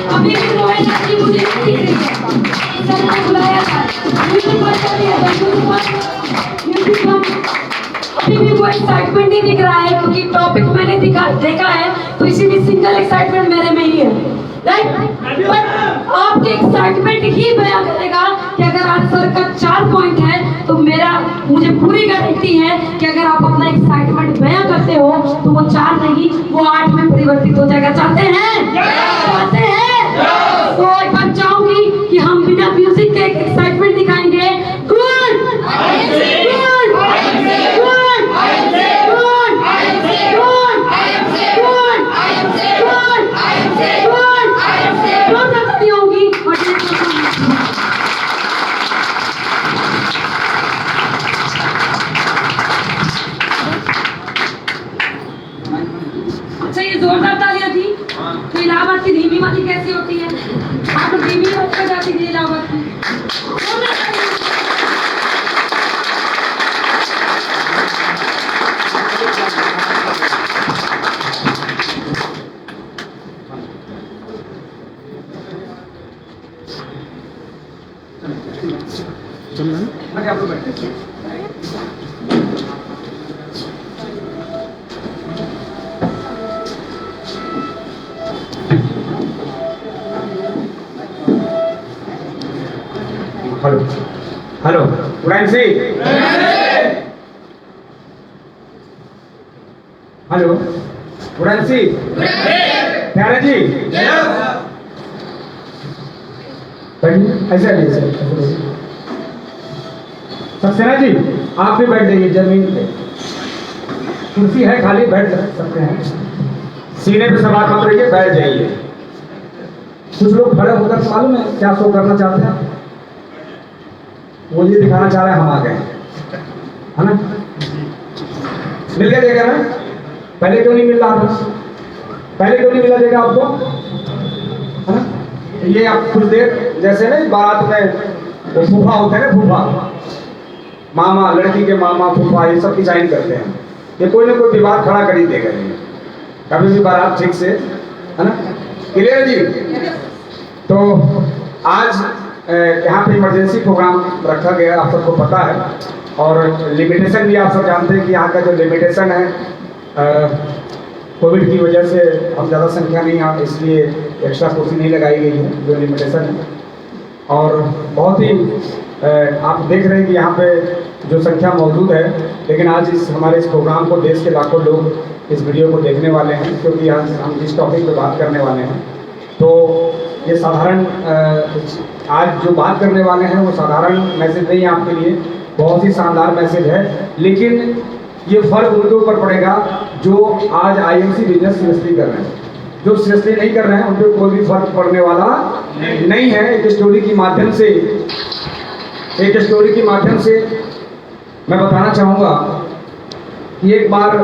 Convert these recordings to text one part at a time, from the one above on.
अभी भी रोहित जी मुझे नहीं दिख रही है। सर ने बुलाया था, म्यूजिक बंद कर दिया था, म्यूजिक बंद। अभी भी कोई एक्साइटमेंट नहीं दिख रहा है, क्योंकि टॉपिक मैंने देखा है, तो इसीलिए सिंगल एक्साइटमेंट मेरे में ही है, राइट? बट आपके एक्साइटमेंट ही बयां करेगा कि अगर आज सर का 4 पॉइंट है, तो मुझे पूरी गारंटी है कि अगर आप अपना एक्साइटमेंट बयां करते हो, तो वो 4 नहीं, वो 8 में परिवर्तित हो जाएगा। चाहते हैं? चाहते हैं? तो एक बात चाहूंगी कि हम बिना म्यूजिक के एक्साइटमेंट दिखाएंगे। Good, good, good, good, good, good, good होगी। अच्छा, ये जोरदार तालियां थी। तो इलाहाबाद की धीमी वाली कैसी होती है? आप लोग धीमी बात कर जाती थी इलाहाबाद की। आप लोग बैठे हेलो हेलो उड़ान सी हेलो उड़ान सी प्यारे जी ऐसे आइए सक्सेना जी, आप भी बैठ जाइए जमीन पे, कुर्सी है खाली, बैठ सकते हैं। सीने पे सवार मत रहिए, बैठ जाइए। कुछ लोग खड़े होकर मालूम है क्या शो करना चाहते हैं? वो ये दिखाना चाह रहे हैं हम आ गए, है ना? मिल गया जगह ना? पहले क्यों नहीं मिल रहा था? पहले क्यों नहीं मिला जगह आपको, है ना? ये आप कुछ देर जैसे ना बारात में तो फूफा होते हैं ना, फूफा मामा, लड़की के मामा फूफा, ये सब डिजाइन करते हैं। ये कोई ना कोई विवाद खड़ा कर ही देगा, कभी भी बारात ठीक से, है ना? क्लियर जी? तो आज यहाँ पे इमरजेंसी प्रोग्राम रखा गया, आप सबको पता है, और लिमिटेशन भी आप सब जानते हैं कि यहाँ का जो लिमिटेशन है कोविड की वजह से हम ज़्यादा संख्या नहीं आ, इसलिए एक्स्ट्रा कुर्सी नहीं लगाई गई है, जो लिमिटेशन है। और बहुत ही आप देख रहे हैं कि यहाँ पे जो संख्या मौजूद है, लेकिन आज हमारे इस प्रोग्राम को देश के लाखों लोग इस वीडियो को देखने वाले हैं, क्योंकि आज हम जिस टॉपिक पे बात करने वाले हैं, तो ये साधारण आज जो बात करने वाले हैं वो साधारण मैसेज नहीं है आपके लिए, बहुत ही शानदार मैसेज है। लेकिन ये फर्क उनके ऊपर पड़ेगा जो आज आईएमसी बिजनेस सीरियसली कर रहे हैं। जो सीरियसली नहीं कर रहे हैं उन पर कोई भी फर्क पड़ने वाला नहीं है। एक स्टोरी की माध्यम से मैं बताना चाहूँगा कि एक बार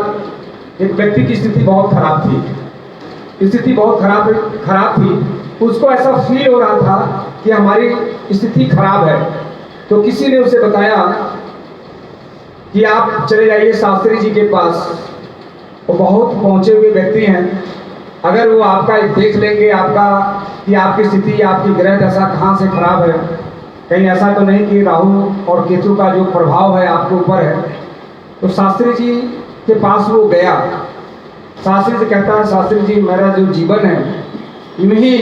एक व्यक्ति की स्थिति बहुत खराब थी, खराब थी। उसको ऐसा फील हो रहा था कि हमारी स्थिति खराब है, तो किसी ने उसे बताया कि आप चले जाइए शास्त्री जी के पास, वो बहुत पहुंचे हुए व्यक्ति हैं, अगर वो आपका देख लेंगे आपका कि आपकी स्थिति, आपकी ग्रह दशा कहाँ से खराब है, कहीं ऐसा तो नहीं कि राहु और केतु का जो प्रभाव है आपके ऊपर है। तो शास्त्री जी के पास वो गया, शास्त्री से कहता है, शास्त्री जी मेरा जो जीवन है यूं ही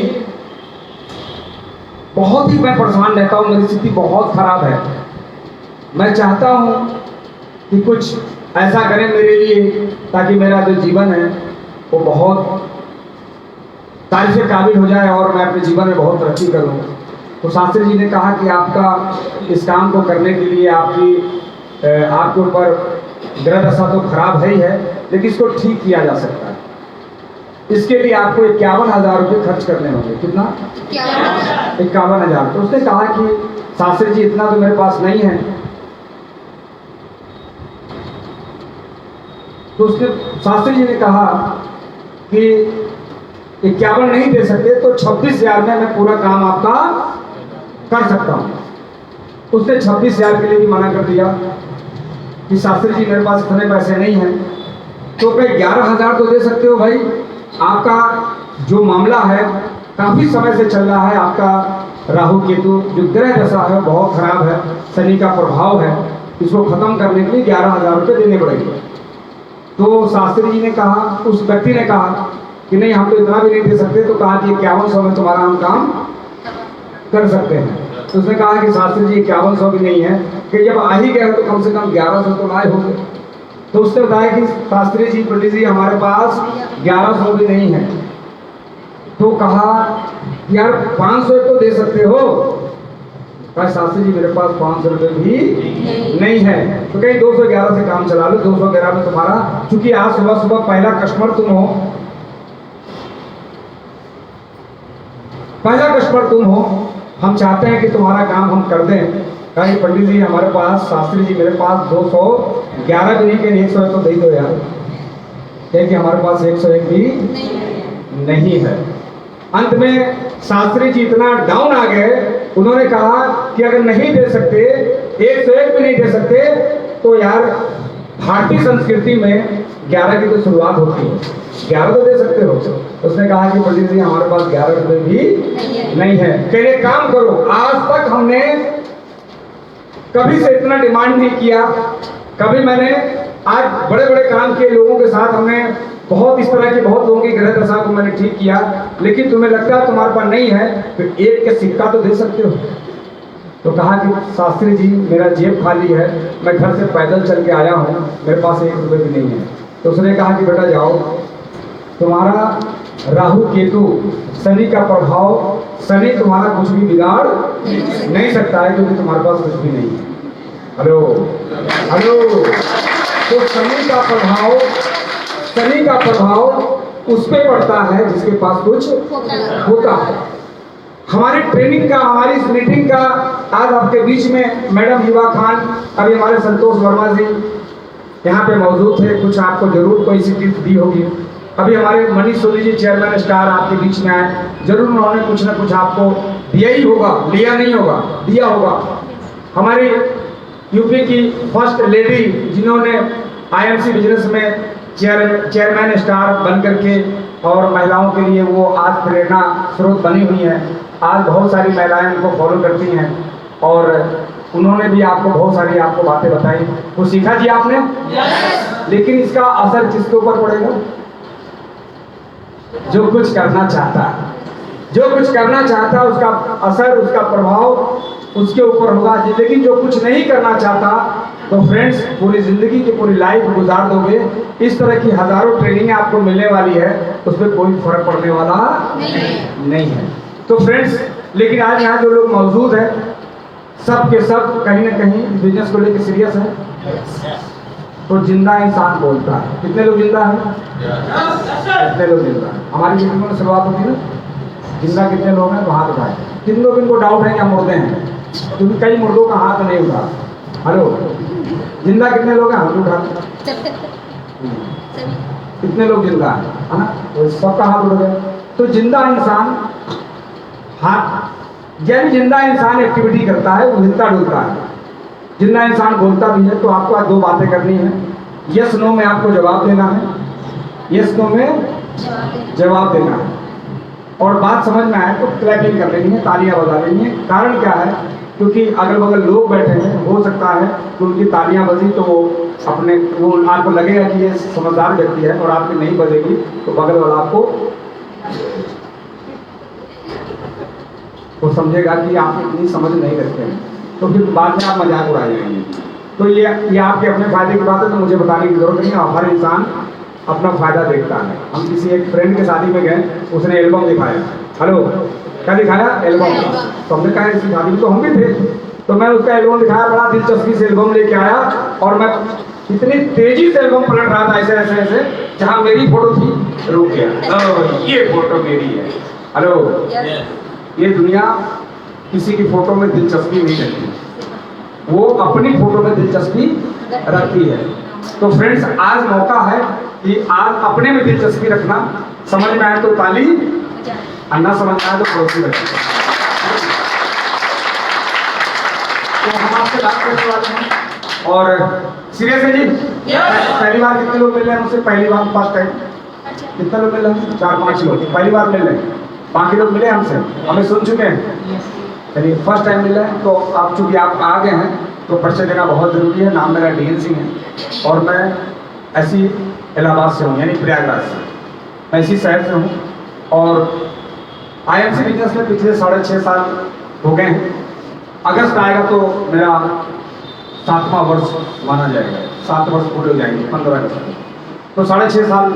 बहुत ही मैं परेशान रहता हूँ, मेरी स्थिति बहुत खराब है। मैं चाहता हूँ कि कुछ ऐसा करें मेरे लिए ताकि मेरा जो जीवन है वो बहुत तारीफ के काबिल हो जाए और मैं अपने जीवन में बहुत तरक्की करूँ। तो शास्त्री जी ने कहा कि आपका इस काम को करने के लिए आपके ऊपर ग्रह दशा तो खराब है ही है, लेकिन इसको ठीक किया जा सकता है। इसके लिए आपको 51,000 रुपये खर्च करने होंगे। कितना? 51,000। तो उसने कहा कि शास्त्री जी इतना तो मेरे पास नहीं है। तो उसने शास्त्री जी ने कहा कि 51 नहीं दे सकते तो 26,000 में मैं पूरा काम आपका कर सकता हूँ। उसने 26,000 के लिए भी मना कर दिया कि शास्त्री जी मेरे पास इतने पैसे नहीं हैं। तो कहीं 11,000 तो दे सकते हो भाई, आपका जो मामला है काफी समय से चल रहा है, आपका राहु केतु जो ग्रह दशा है बहुत खराब है, शनि का प्रभाव है, इसको खत्म करने के लिए 11,000 रुपये देने पड़ेंगे। तो शास्त्री जी ने कहा, उस व्यक्ति ने कहा कि नहीं हम तो इतना भी नहीं दे सकते। तो कहा कि 5100 में तुम्हारा हम काम कर सकते हैं। तो उसने कहा कि शास्त्री जी 5100 भी नहीं है, कि जब आ ही गए तो कम से कम 1100 तो लाए होंगे। तो उसने बताया कि शास्त्री जी पंडित जी हमारे पास 1100 भी नहीं है। तो कहा यार 500 तो दे सकते हो। कहा शास्त्री जी मेरे पास 500 रुपये भी नहीं है। तो कहीं 211 से काम चला लो। 211 में तुम्हारा, चूंकि आज सुबह सुबह पहला कस्टमर तुम हो, पहला कस्टमर तुम हो, हम चाहते हैं कि तुम्हारा काम हम कर दें। कहीं पंडित जी हमारे पास, शास्त्री जी मेरे पास 211 भी नहीं, कि 101 तो दे दो यार, क्योंकि हमारे पास 101 भी नहीं है। अंत में शास्त्री जी इतना डाउन आ गए, उन्होंने कहा कि अगर नहीं दे सकते, 101 भी नहीं दे सकते, तो यार भारतीय संस्कृति में 11 की तो शुरुआत होती है, 11 तो दे सकते हो। उसने कहा कि पंडित जी हमारे पास 11 रुपये भी नहीं है। कहने काम करो, आज तक हमने कभी से इतना डिमांड नहीं किया, कभी मैंने आज बड़े बड़े काम किए लोगों के साथ, हमने बहुत इस तरह की बहुत लोगों की ग्रह दशा को मैंने ठीक किया, लेकिन तुम्हें लगता है तुम्हारे पास नहीं है तो एक का सिक्का तो दे सकते हो। तो कहा कि शास्त्री जी मेरा जेब खाली है, मैं घर से पैदल चल के आया हूँ, मेरे पास 1 रुपये भी नहीं है। तो उसने कहा कि बेटा जाओ, तुम्हारा राहु केतु शनि का प्रभाव, शनि तुम्हारा कुछ भी बिगाड़ नहीं सकता है, क्योंकि तुम्हारे पास कुछ भी नहीं है। Hello hello. तो शनि का प्रभाव उस पर पड़ता है जिसके पास कुछ होता है। हमारी ट्रेनिंग का, हमारी इस मीटिंग का आज आपके बीच में मैडम हिबा खान, अभी हमारे संतोष वर्मा जी यहाँ पे मौजूद थे, कुछ आपको जरूर कोई सी टिप्स दी होगी। अभी हमारे मनीष सोनी जी चेयरमैन स्टार आपके बीच में आए, जरूर उन्होंने कुछ ना कुछ आपको दिया ही होगा, लिया नहीं होगा, दिया होगा। हमारी यूपी की फर्स्ट लेडी जिन्होंने आईएमसी बिजनेस में चेयरमैन स्टार बन करके और महिलाओं के लिए वो आज प्रेरणा स्रोत बनी हुई है। आज बहुत सारी महिलाएं उनको फॉलो करती हैं और उन्होंने भी आपको बहुत सारी आपको बातें बताई, वो सीखा जी आपने। लेकिन इसका असर किसके ऊपर पड़ेगा? जो कुछ करना चाहता है, जो कुछ करना चाहता है उसका असर, उसका प्रभाव उसके ऊपर होगा। लेकिन जो कुछ नहीं करना चाहता तो फ्रेंड्स पूरी जिंदगी की पूरी लाइफ गुजार दोगे। इस तरह की हजारों ट्रेनिंग आपको मिलने वाली है, उसमें कोई फर्क पड़ने वाला नहीं है। तो फ्रेंड्स, लेकिन आज यहाँ जो लोग मौजूद हैं सब के सब कहीं ना कहीं बिजनेस को लेकर सीरियस है। तो जिंदा इंसान बोलता है। कितने लोग जिंदा हैं? कितने लोग जिंदा हैं? हमारी मीटिंग में शुरुआत होती है ना, जिंदा कितने लोग हैं तो हाथ उठाए। कितने लोग इनको डाउट है क्या मुर्दे हैं? क्योंकि कई मुर्दों का हाथ नहीं उठा। हेलो, जिंदा कितने लोग हैं? हाथ उठा। कितने लोग जिंदा है ना? तो सबका हाथ उठ गया। तो जिंदा इंसान हाथ, जब जिंदा इंसान एक्टिविटी करता है वो हिलता डुलता है। जिंदा इंसान बोलता भी है। तो आपको आज 2 बातें करनी है। यस नो में आपको जवाब देना है, यस नो में जवाब देना है। और बात समझ में आए तो क्लैपिंग कर लेनी है, तालियां बजा लेनी है। कारण क्या है क्योंकि अगल बगल लोग बैठे हैं, हो सकता है कि उनकी तालियां बजी तो वो आपको लगेगा कि ये समझदार व्यक्ति है, और आपकी नहीं बजेगी तो बगल वाला आपको वो समझेगा कि आप इतनी समझ नहीं रखते हैं, तो फिर बाद में आप मजाक उड़ा जाएंगे। तो ये आपके अपने फायदे की बात है, तो मुझे बताने की जरूरत नहीं है। हर इंसान अपना फायदा देखता है। हम किसी एक फ्रेंड के शादी में गए, उसने एल्बम दिखाया। हेलो, क्या दिखाया? एल्बम। तो हमने कहा इसकी शादी में तो हम भी थे, तो मैं उसका एल्बम दिखाया, बड़ा दिलचस्पी से एल्बम लेके आया, और मैं इतनी तेजी से एल्बम पलट रहा था ऐसे ऐसे ऐसे, जहाँ मेरी फोटो थी रुक गया, ये फोटो मेरी है। हेलो, ये दुनिया किसी की फोटो में दिलचस्पी नहीं रखती, वो अपनी फोटो में दिलचस्पी रखती है। तो फ्रेंड्स, आज मौका है कि आज अपने में दिलचस्पी रखना। समझ में आए तो ताली, अन्ना समझ में आए तो पड़ोसी रखना। तो हम आपसे बात करने वाले हैं, और सीरियस है जी? पहली बार कितने लोग मिल रहे हैं मुझसे? पहली बार, फर्स्ट टाइम कितने लोग मिल रहे हैं? 4-5 लोग पहली बार मिल रहे हैं। बाकी लोग मिले हमसे, हमें सुन चुके हैं। चलिए, फर्स्ट टाइम मिला है तो आप चूंकि आप आ गए हैं तो परिचय देना बहुत जरूरी है। नाम मेरा DN सिंह है, और मैं ऐसी इलाहाबाद से हूँ, यानी प्रयागराज से। मैं इसी शहर से हूँ, और IMC बिजनेस में पिछले 6.5 साल हो गए हैं। अगस्त आएगा तो मेरा 7वां वर्ष माना जाएगा, 7 वर्ष पूरे हो जाएंगे 15 अगस्त। तो 6.5 साल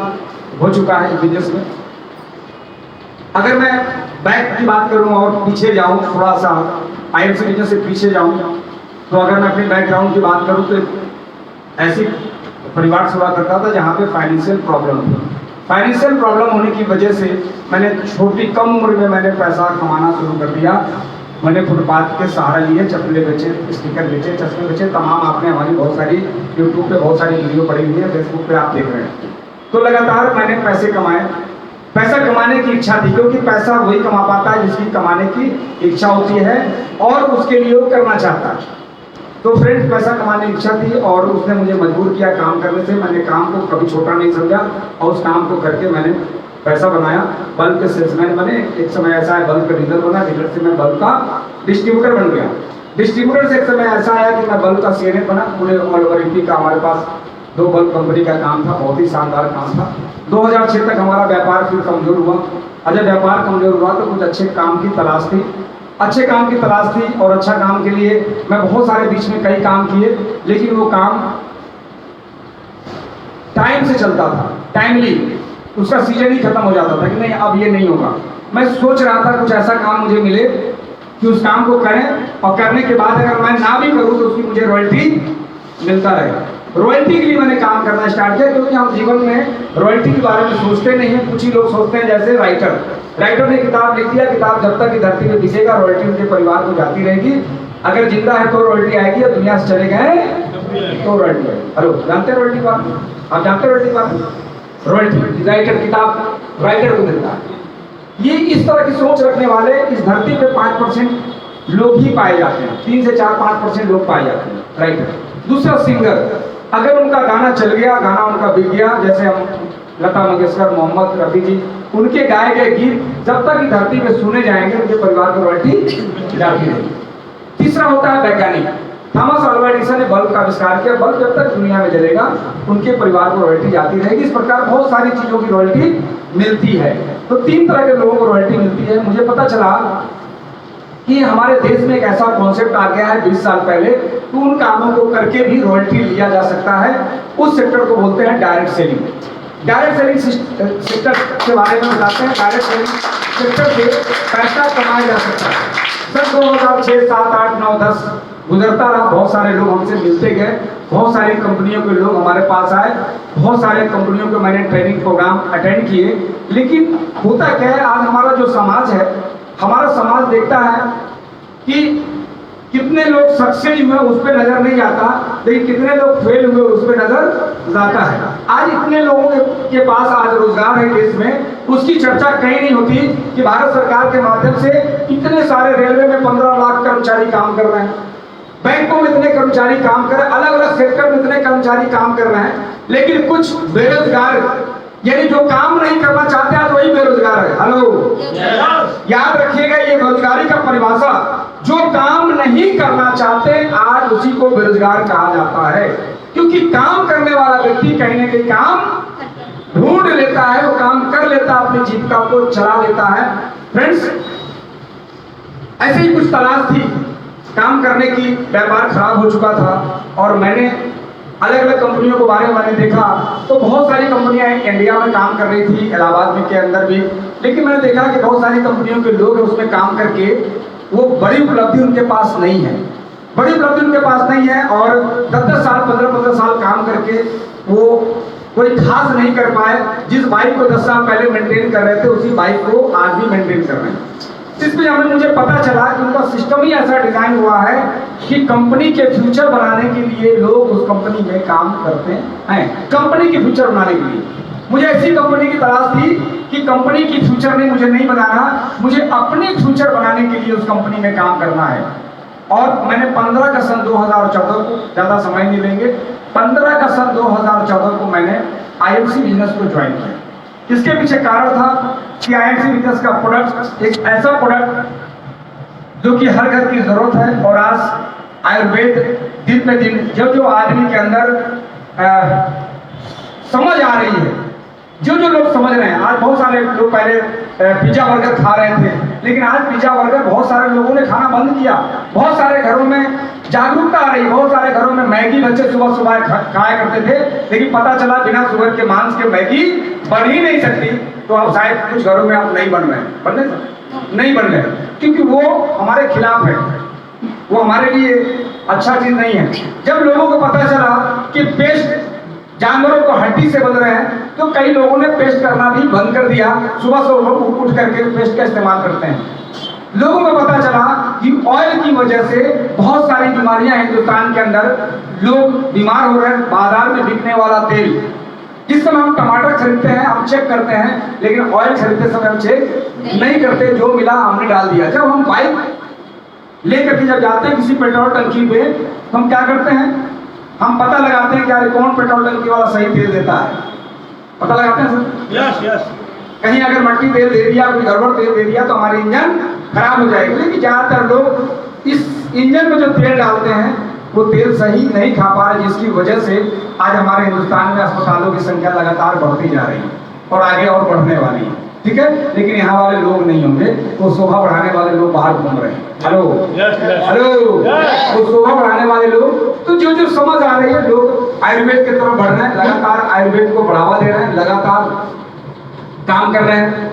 हो चुका है बिजनेस में। अगर मैं बैक की बात करूं और पीछे जाऊं, थोड़ा सा IMC बिजनेस से पीछे जाऊं, तो अगर मैं अपने बैकग्राउंड की बात करूं तो ऐसी परिवार से हुआ करता था जहां पे फाइनेंशियल प्रॉब्लम थी। फाइनेंशियल प्रॉब्लम होने की वजह से मैंने छोटी कम उम्र में मैंने पैसा कमाना शुरू कर दिया। मैंने फुटपाथ के सहारा लिए, चप्पलें बेचे, स्टिकर बेचे, चश्मे बेचे, तमाम आपने हमारी बहुत सारी यूट्यूब पे बहुत सारी वीडियो पड़ी हुई है, फेसबुक पे आप देख रहे हैं। तो लगातार मैंने पैसे कमाए। पैसा कमाने की इच्छा थी, क्योंकि पैसा वही कमा पाता है जिसकी कमाने की इच्छा होती है और उसके लिए वो करना चाहता है। तो फ्रेंड्स, पैसा कमाने की इच्छा थी और उसने मुझे मजबूर किया काम करने से। मैंने काम को कभी छोटा नहीं समझा और उस काम को करके मैंने पैसा बनाया। बल्ब के सेल्समैन बने। एक समय ऐसा है, बल्ब का डीलर बना, डीलर से मैं बल्ब का डिस्ट्रीब्यूटर बन गया। डिस्ट्रीब्यूटर से एक समय ऐसा आया कि मैं बल्ब का CNF बना। पूरे ऑल ओवर यूपी का हमारे पास 2 बल्ब कंपनी का काम था, बहुत ही शानदार काम था। 2006 तक हमारा व्यापार फिर कमजोर हुआ। जब व्यापार कमजोर हुआ तो कुछ अच्छे काम की तलाश थी, अच्छे काम की तलाश थी, और अच्छा काम के लिए मैं बहुत सारे बीच में कई काम किए, लेकिन वो काम टाइम से चलता था, टाइमली, उसका सीजन ही खत्म हो जाता था कि नहीं अब ये नहीं होगा। मैं सोच रहा था कुछ ऐसा काम मुझे मिले कि उस काम को करें, और करने के बाद अगर मैं ना भी करूं तो उसकी मुझे रॉयल्टी मिलता रहे। रॉयल्टी के लिए मैंने काम करना स्टार्ट किया, क्योंकि हम जीवन में रॉयल्टी के बारे में सोचते नहीं हैं। कुछ ही लोग सोचते हैं, जैसे राइटर ने किताब लिख दिया, किताब जब तक की धरती में दिखेगा रॉयल्टी उनके परिवार को जाती रहेगी। अगर जिंदा है तो रॉयल्टी आएगी, और दुनिया से चले गए तो रॉयल्टी आएगी। हेलो, जानते हैं रॉयल्टी बात? आप जानते हैं रॉयल्टी बात? रॉयल्टी राइटर किताब राइटर को मिलता है। ये इस तरह की सोच रखने वाले इस धरती पे 5% लोग ही पाए जाते हैं। 3 से 4-5% लोग पाए जाते हैं राइटर। दूसरा सिंगर, अगर उनका गाना चल गया, गाना उनका बिक गया, जैसे हम लता मंगेशकर, मोहम्मद रफी जी, उनके गाए गए गीत जब तक धरती पे सुने जाएंगे उनके परिवार को रॉयल्टी जाती रहेगी। तीसरा होता है वैज्ञानिक। थॉमस अल्वा एडिसन ने बल्ब का आविष्कार किया। बल्ब जब तक दुनिया में जलेगा उनके परिवार को रॉयल्टी जाती रहेगी। इस प्रकार बहुत सारी चीजों की रॉयल्टी मिलती है। तो 3 तरह के लोगों को रॉयल्टी मिलती है। मुझे पता चला कि हमारे देश में एक ऐसा कॉन्सेप्ट आ गया है 20 साल पहले, तो उन कामों को करके भी रॉयल्टी लिया जा सकता है। उस सेक्टर को बोलते हैं direct selling. Direct selling sector के बारे में बताते हैं। डायरेक्ट सेलिंग सेक्टर से पैसा कमाया जा सकता है। सन 2006, 7, 8, 9, 10 गुजरता रहा। बहुत सारे लोग हमसे मिलते गए, बहुत सारी कंपनियों के लोग हमारे पास आए, बहुत सारे कंपनियों के मैंने ट्रेनिंग प्रोग्राम अटेंड किए। लेकिन होता क्या है, आज हमारा जो समाज है, हमारा समाज देखता है कि कितने लोग सक्सेस हुए उस पर नजर नहीं आता, लेकिन कितने लोग फेल हुए उस पर नजर जाता है। आज इतने लोगों के पास आज रोजगार है देश में, उसकी चर्चा कहीं नहीं होती कि भारत सरकार के माध्यम से इतने सारे, रेलवे में 15 लाख कर्मचारी काम कर रहे हैं, बैंकों में इतने कर्मचारी काम कर रहे हैं, अलग अलग सेक्टर में इतने कर्मचारी काम कर रहे हैं, लेकिन कुछ बेरोजगार यानी जो काम नहीं करना चाहते आज वही बेरोजगार है। हेलो, याद रखिएगा ये बेरोजगारी का परिभाषा, जो काम नहीं करना चाहते आज उसी को बेरोजगार कहा जाता है। क्योंकि काम करने वाला व्यक्ति कहीं ना कहीं काम ढूंढ लेता है, वो काम कर लेता है, अपनी जीविका को चला लेता है। फ्रेंड्स, ऐसे ही कुछ तलाश थी काम करने की, व्यापार खराब हो चुका था और मैंने अलग अलग कंपनियों के बारे में मैंने देखा तो बहुत सारी कंपनियां इंडिया में काम कर रही थी, इलाहाबाद में के अंदर भी। लेकिन मैंने देखा कि बहुत सारी कंपनियों के लोग उसमें काम करके वो बड़ी उपलब्धि उनके पास नहीं है, बड़ी उपलब्धि उनके पास नहीं है और 10-10 साल 15-15 साल काम करके वो कोई खास नहीं कर पाए। जिस बाइक को 10 साल पहले मेंटेन कर रहे थे उसी बाइक को आज भी मेंटेन कर रहे हैं। इसमें हमें मुझे पता चला कि उनका सिस्टम ही ऐसा डिजाइन हुआ है कि कंपनी के फ्यूचर बनाने के लिए लोग उस कंपनी में काम करते हैं, कंपनी के फ्यूचर बनाने के लिए। मुझे ऐसी कंपनी की तलाश थी कि कंपनी की फ्यूचर में मुझे नहीं बनाना, मुझे अपने फ्यूचर बनाने के लिए उस कंपनी में काम करना है। और मैंने 15 का सन 2014 को, ज़्यादा समय नहीं लेंगे, 15 का सन 2014 को मैंने IMC बिजनेस को ज्वाइन किया। इसके पीछे कारण था कि IMC बिजनेस का प्रोडक्ट एक ऐसा प्रोडक्ट जो कि हर घर की जरूरत है। और आज आयुर्वेद दिन पे दिन जो आदमी के अंदर समझ आ रही है, जो लोग समझ रहे हैं। आज बहुत सारे लोग पहले पिज्जा बर्गर खा रहे थे, लेकिन आज पिज्जा बर्गर बहुत सारे लोगों ने खाना बंद किया। बहुत सारे घरों में जागरूकता आ रही है, बहुत सारे घरों में मैगी बच्चे सुबह सुबह खाया करते थे, लेकिन पता चला बिना शुगर के मांस के मैगी बन ही नहीं सकती। तो अब शायद कुछ घरों में आप नहीं बन रहे हैं, बन रहे नहीं बन रहे, क्योंकि वो हमारे खिलाफ है, वो हमारे लिए अच्छा चीज नहीं है। जब लोगों को पता चला कि पेस्ट जानवरों को हड्डी से बन रहे हैं तो कई लोगों ने पेस्ट करना भी बंद कर दिया, सुबह सुबह उठ करके पेस्ट का इस्तेमाल करते हैं। लोगों को पता चला कि ऑयल की वजह से बहुत सारी बीमारियां हिंदुस्तान के अंदर, लोग बीमार हो रहे हैं। बाजार में बिकने वाला तेल, जिस समय हम टमाटर खरीदते हैं हम चेक करते हैं, लेकिन ऑयल खरीदते समय हम चेक नहीं करते, जो मिला हमने डाल दिया। जब हम बाइक लेकर के जब जाते हैं किसी पेट्रोल टंकी पे तो हम क्या करते हैं, हम पता लगाते हैं कि यार कौन पेट्रोल टंकी वाला सही तेल देता है, पता लगाते हैं सर। Yes yes. कहीं अगर मट्टी तेल दे दिया, कोई गड़बड़ तेल दे दिया तो हमारी इंजन खराब हो जाएगी। लेकिन ज्यादातर लोग इस इंजन में जो तेल डालते हैं वो तेल सही नहीं खा पा रहे, जिसकी वजह से आज हमारे हिंदुस्तान में अस्पतालों की संख्या लगातार बढ़ती जा रही है और आगे और बढ़ने वाली है। ठीक है, लेकिन यहाँ वाले लोग नहीं होंगे, वो शोभा बढ़ाने वाले लोग बाहर घूम रहे हैं। हेलो हेलो, वो शोभा बढ़ाने वाले लोग, तो जो समझ आ रही है, लोग आयुर्वेद की तरफ बढ़ रहे हैं, लगातार आयुर्वेद को बढ़ावा दे रहे हैं, लगातार काम कर रहे हैं,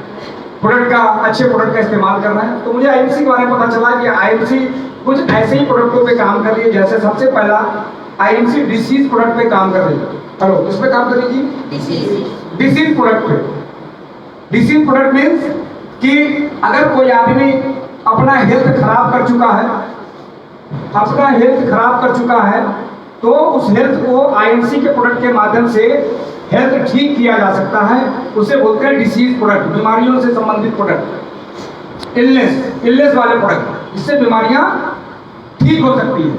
प्रोडक्ट का अच्छे प्रोडक्ट का इस्तेमाल कर रहे हैं। तो मुझे IMC के बारे में पता चला कि IMC कुछ ऐसे ही प्रोडक्टों पे काम कर रही है। जैसे सबसे पहला IMC डिसीज प्रोडक्ट पे काम कर रही है। हेलो, किस पे काम कर रही थी? डिसीज प्रोडक्ट पे। डिसीज प्रोडक्ट मीन्स कि अगर कोई आदमी अपना हेल्थ खराब कर चुका है, अपना हेल्थ खराब कर चुका है, तो उस हेल्थ को IMC के प्रोडक्ट के माध्यम से हेल्थ ठीक किया जा सकता है। उसे बोलते हैं डिसीज प्रोडक्ट, बीमारियों से संबंधित प्रोडक्ट, इलनेस वाले प्रोडक्ट, इससे बीमारियां ठीक हो सकती है।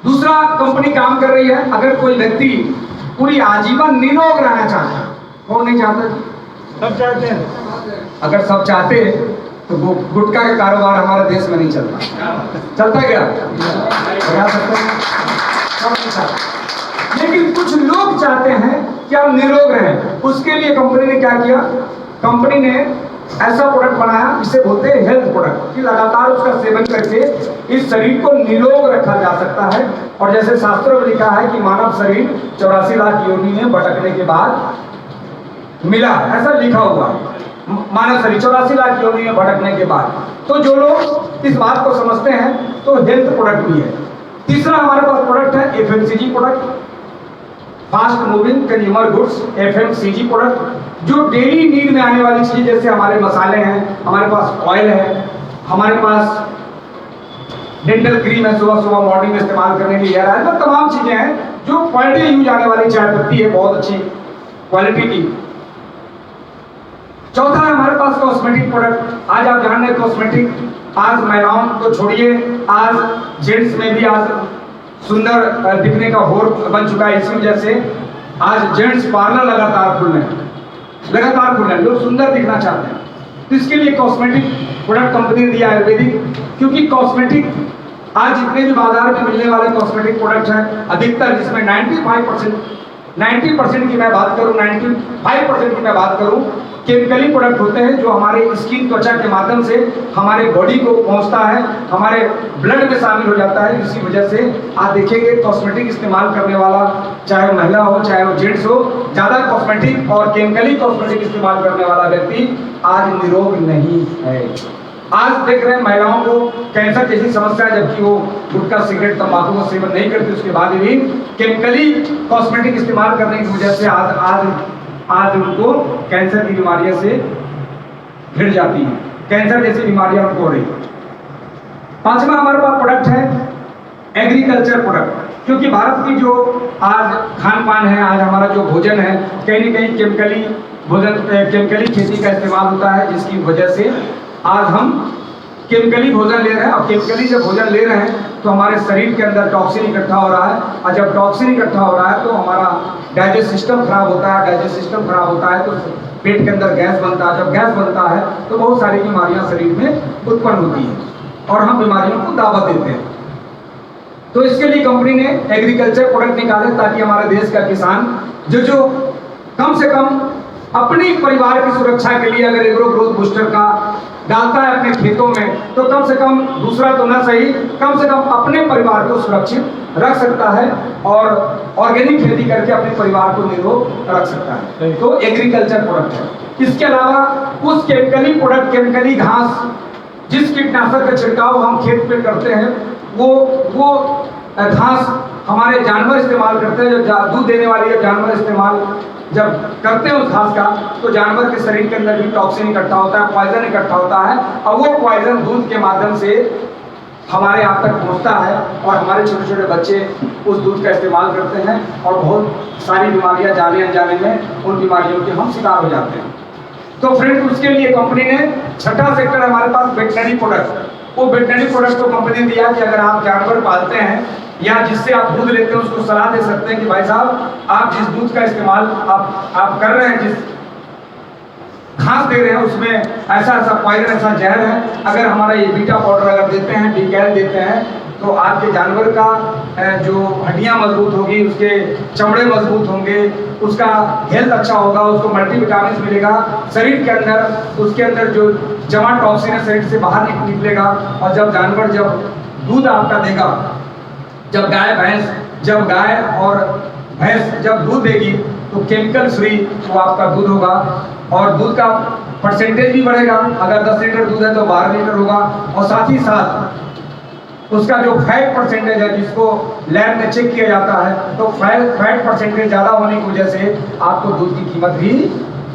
दूसरा कंपनी काम कर रही है, अगर कोई व्यक्ति पूरी आजीवन निरोग रहना चाहता है, कौन नहीं चाहता? सब चाहते हैं। अगर सब चाहते तो वो गुटखा का कारोबार हमारे देश में नहीं चलता। चलता क्या? बता सकते हैं, सब नहीं चाहते। लेकिन कुछ लोग चाहते हैं कि हम निरोग रहें। उसके लिए कंपनी ने क्या किया, कंपनी ने ऐसा प्रोडक्ट बनाया जिसे बोलते हैं हेल्थ प्रोडक्ट, कि लगातार उसका सेवन करके इस शरीर को निरोग रखा जा सकता है। और जैसे शास्त्रों में लिखा है कि मानव शरीर 84 लाख योनि में भटकने के बाद मिला, ऐसा लिखा हुआ मानव शरीर 84 लाख योनि में भटकने के बाद। तो जो लोग इस बात को समझते हैं तो हेल्थ प्रोडक्ट भी है। तीसरा हमारे पास प्रोडक्ट है FMCG product, fast moving consumer goods, FMCG product, जो डेली नीड में आने वाली चीज, जैसे हमारे मसाले हैं, हमारे पास ऑयल है, हमारे पास डेंटल क्रीम है, सुबह सुबह मॉर्निंग में इस्तेमाल करने के लिए हेयर ऑयल, तमाम चीजें हैं जो पर डे यूज आने वाली चाय पत्ती है, बहुत अच्छी क्वालिटी की। चौथा है हमारे पास कॉस्मेटिक प्रोडक्ट। आज आप जान रहे हैं कॉस्मेटिक, आज महिलाओं को छोड़िए, आज जेंट्स में भी आज सुंदर दिखने का होड़ बन चुका है। इसी वजह से आज जेंट्स पार्लर लगातार खुल रहे हैं, लगातार खुल रहे हैं, लोग सुंदर दिखना चाहते हैं। तो इसके लिए कॉस्मेटिक प्रोडक्ट कंपनी ने दिया आयुर्वेदिक, क्योंकि कॉस्मेटिक आज जितने भी बाजार में मिलने वाले कॉस्मेटिक प्रोडक्ट हैं, अधिकतर जिसमें 90% की मैं बात करूं, 95% की मैं बात करूं, केमिकली प्रोडक्ट होते हैं जो हमारे स्किन त्वचा के माध्यम से हमारे बॉडी को पहुंचता है, हमारे ब्लड में शामिल हो जाता है। इसी वजह से आप देखेंगे कॉस्मेटिक इस्तेमाल करने वाला, चाहे महिला हो चाहे वो जेंट्स हो, ज्यादा कॉस्मेटिक और केमिकली कॉस्मेटिक इस्तेमाल करने वाला व्यक्ति आज निरोग नहीं है। आज देख रहे हैं महिलाओं को कैंसर जैसी समस्या, जबकि वो गुटखा सिगरेट तंबाकू का सेवन नहीं करती, उसके बाद भी केमिकली कॉस्मेटिक इस्तेमाल करने की वजह से आज उनको कैंसर की बीमारियां से घिर जाती हैं, कैंसर जैसी बीमारियां उनको हो रही। पांचवा हमारे पास प्रोडक्ट है एग्रीकल्चर प्रोडक्ट, क्योंकि भारत की जो आज खान पान है, आज हमारा जो भोजन है, कहीं न कहीं केमिकली खेती का इस्तेमाल होता है, जिसकी वजह से आज हम केमिकली भोजन ले रहे हैं। और केमिकली जब भोजन ले रहे हैं तो हमारे शरीर के अंदर टॉक्सिन इकट्ठा हो रहा है, और जब टॉक्सिन इकट्ठा हो रहा है तो हमारा डाइजेस्ट सिस्टम खराब होता है, डाइजेस्ट सिस्टम खराब होता है तो पेट के अंदर गैस बनता है, जब गैस बनता है तो बहुत सारी बीमारियां शरीर में उत्पन्न होती हैं और हम बीमारियों को दावत देते हैं। तो इसके लिए कंपनी ने एग्रीकल्चर प्रोडक्ट निकाले ताकि हमारे देश का किसान जो कम से कम अपनी परिवार की सुरक्षा के लिए अगर एग्रो ग्रोथ बूस्टर का डालता है अपने खेतों में, तो कम से कम, दूसरा तो ना सही, कम से कम अपने परिवार को सुरक्षित रख सकता है और ऑर्गेनिक खेती करके अपने परिवार को निरोग रख सकता है। तो एग्रीकल्चर प्रोडक्ट है। इसके अलावा उस केमिकली प्रोडक्ट, केमिकली घास, जिस कीटनाशक का छिड़काव हम खेत पे करते हैं, वो घास हमारे जानवर इस्तेमाल करते हैं। जब दूध देने वाली जब जानवर इस्तेमाल जब करते हैं उस घास का, तो जानवर के शरीर के अंदर भी टॉक्सिन इकट्ठा होता है, पॉइजन इकट्ठा होता है, और वो पॉइजन दूध के माध्यम से हमारे आप तक पहुंचता है और हमारे छोटे छोटे बच्चे उस दूध का इस्तेमाल करते हैं और बहुत सारी बीमारियां जाने अनजाने में उन बीमारियों के हम शिकार हो जाते हैं। तो फ्रेंड्स, उसके लिए कंपनी ने छठा सेक्टर हमारे पास वेटनरी प्रोडक्ट, वो वेटनरी प्रोडक्ट को कंपनी ने दिया कि अगर आप जानवर पालते हैं या जिससे आप दूध लेते हैं, उसको सलाह दे सकते हैं कि भाई साहब, आप जिस दूध का इस्तेमाल आप कर रहे हैं, जिस घास दे रहे हैं, उसमें ऐसा ऐसा पॉइजन, ऐसा जहर है, अगर हमारा ये बीटा पाउडर अगर देते हैं, बीकैल देते हैं, तो आपके जानवर का जो हड्डियां मजबूत होगी, उसके चमड़े मजबूत होंगे, उसका हेल्थ अच्छा होगा, उसको मल्टीविटामिन मिलेगा शरीर के अंदर, उसके अंदर जो जमा टॉक्सिन है शरीर से बाहर निकलेगा। और जब जानवर जब दूध आपका देगा, जब गाय और भैंस जब दूध देगी, तो केमिकल फ्री वो आपका दूध होगा और दूध का परसेंटेज भी बढ़ेगा। अगर 10 लीटर दूध है तो 12 लीटर होगा, और साथ ही साथ उसका जो फैट परसेंटेज है, जिसको लैब में चेक किया जाता है, तो फैट परसेंटेज ज़्यादा होने की वजह से आपको दूध की कीमत भी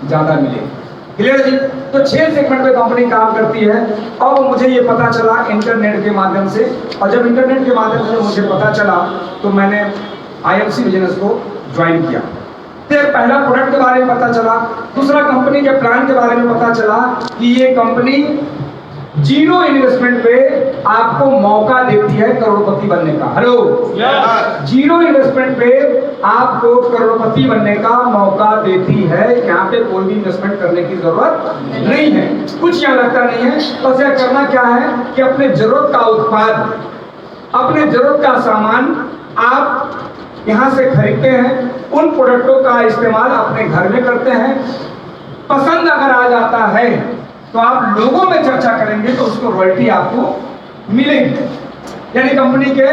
ज़्यादा मिलेगी। क्लियर जी? तो 6 सेगमेंट पे कंपनी काम करती है। और मुझे ये पता चला इंटरनेट के माध्यम से, और जब इंटरनेट के माध्यम से मुझे पता चला तो मैंने IMC बिजनेस को ज्वाइन किया। तो पहला प्रोडक्ट के बारे में पता चला, दूसरा कंपनी के प्लान के बारे में पता चला कि ये कंपनी जीरो इन्वेस्टमेंट पे आपको मौका देती है करोड़पति बनने का। हेलो, जीरो इन्वेस्टमेंट पे आपको करोड़पति बनने का मौका देती है। यहाँ पे कोई भी इन्वेस्टमेंट करने की जरूरत नहीं है, कुछ यहाँ लगता नहीं है। बस यह करना क्या है कि अपने जरूरत का उत्पाद, अपने जरूरत का सामान आप यहाँ से खरीदते हैं, उन प्रोडक्टों का इस्तेमाल अपने घर में करते हैं। पसंद अगर आ जाता है तो आप लोगों में चर्चा करेंगे तो उसको रॉयल्टी आपको मिलेगी, यानी कंपनी के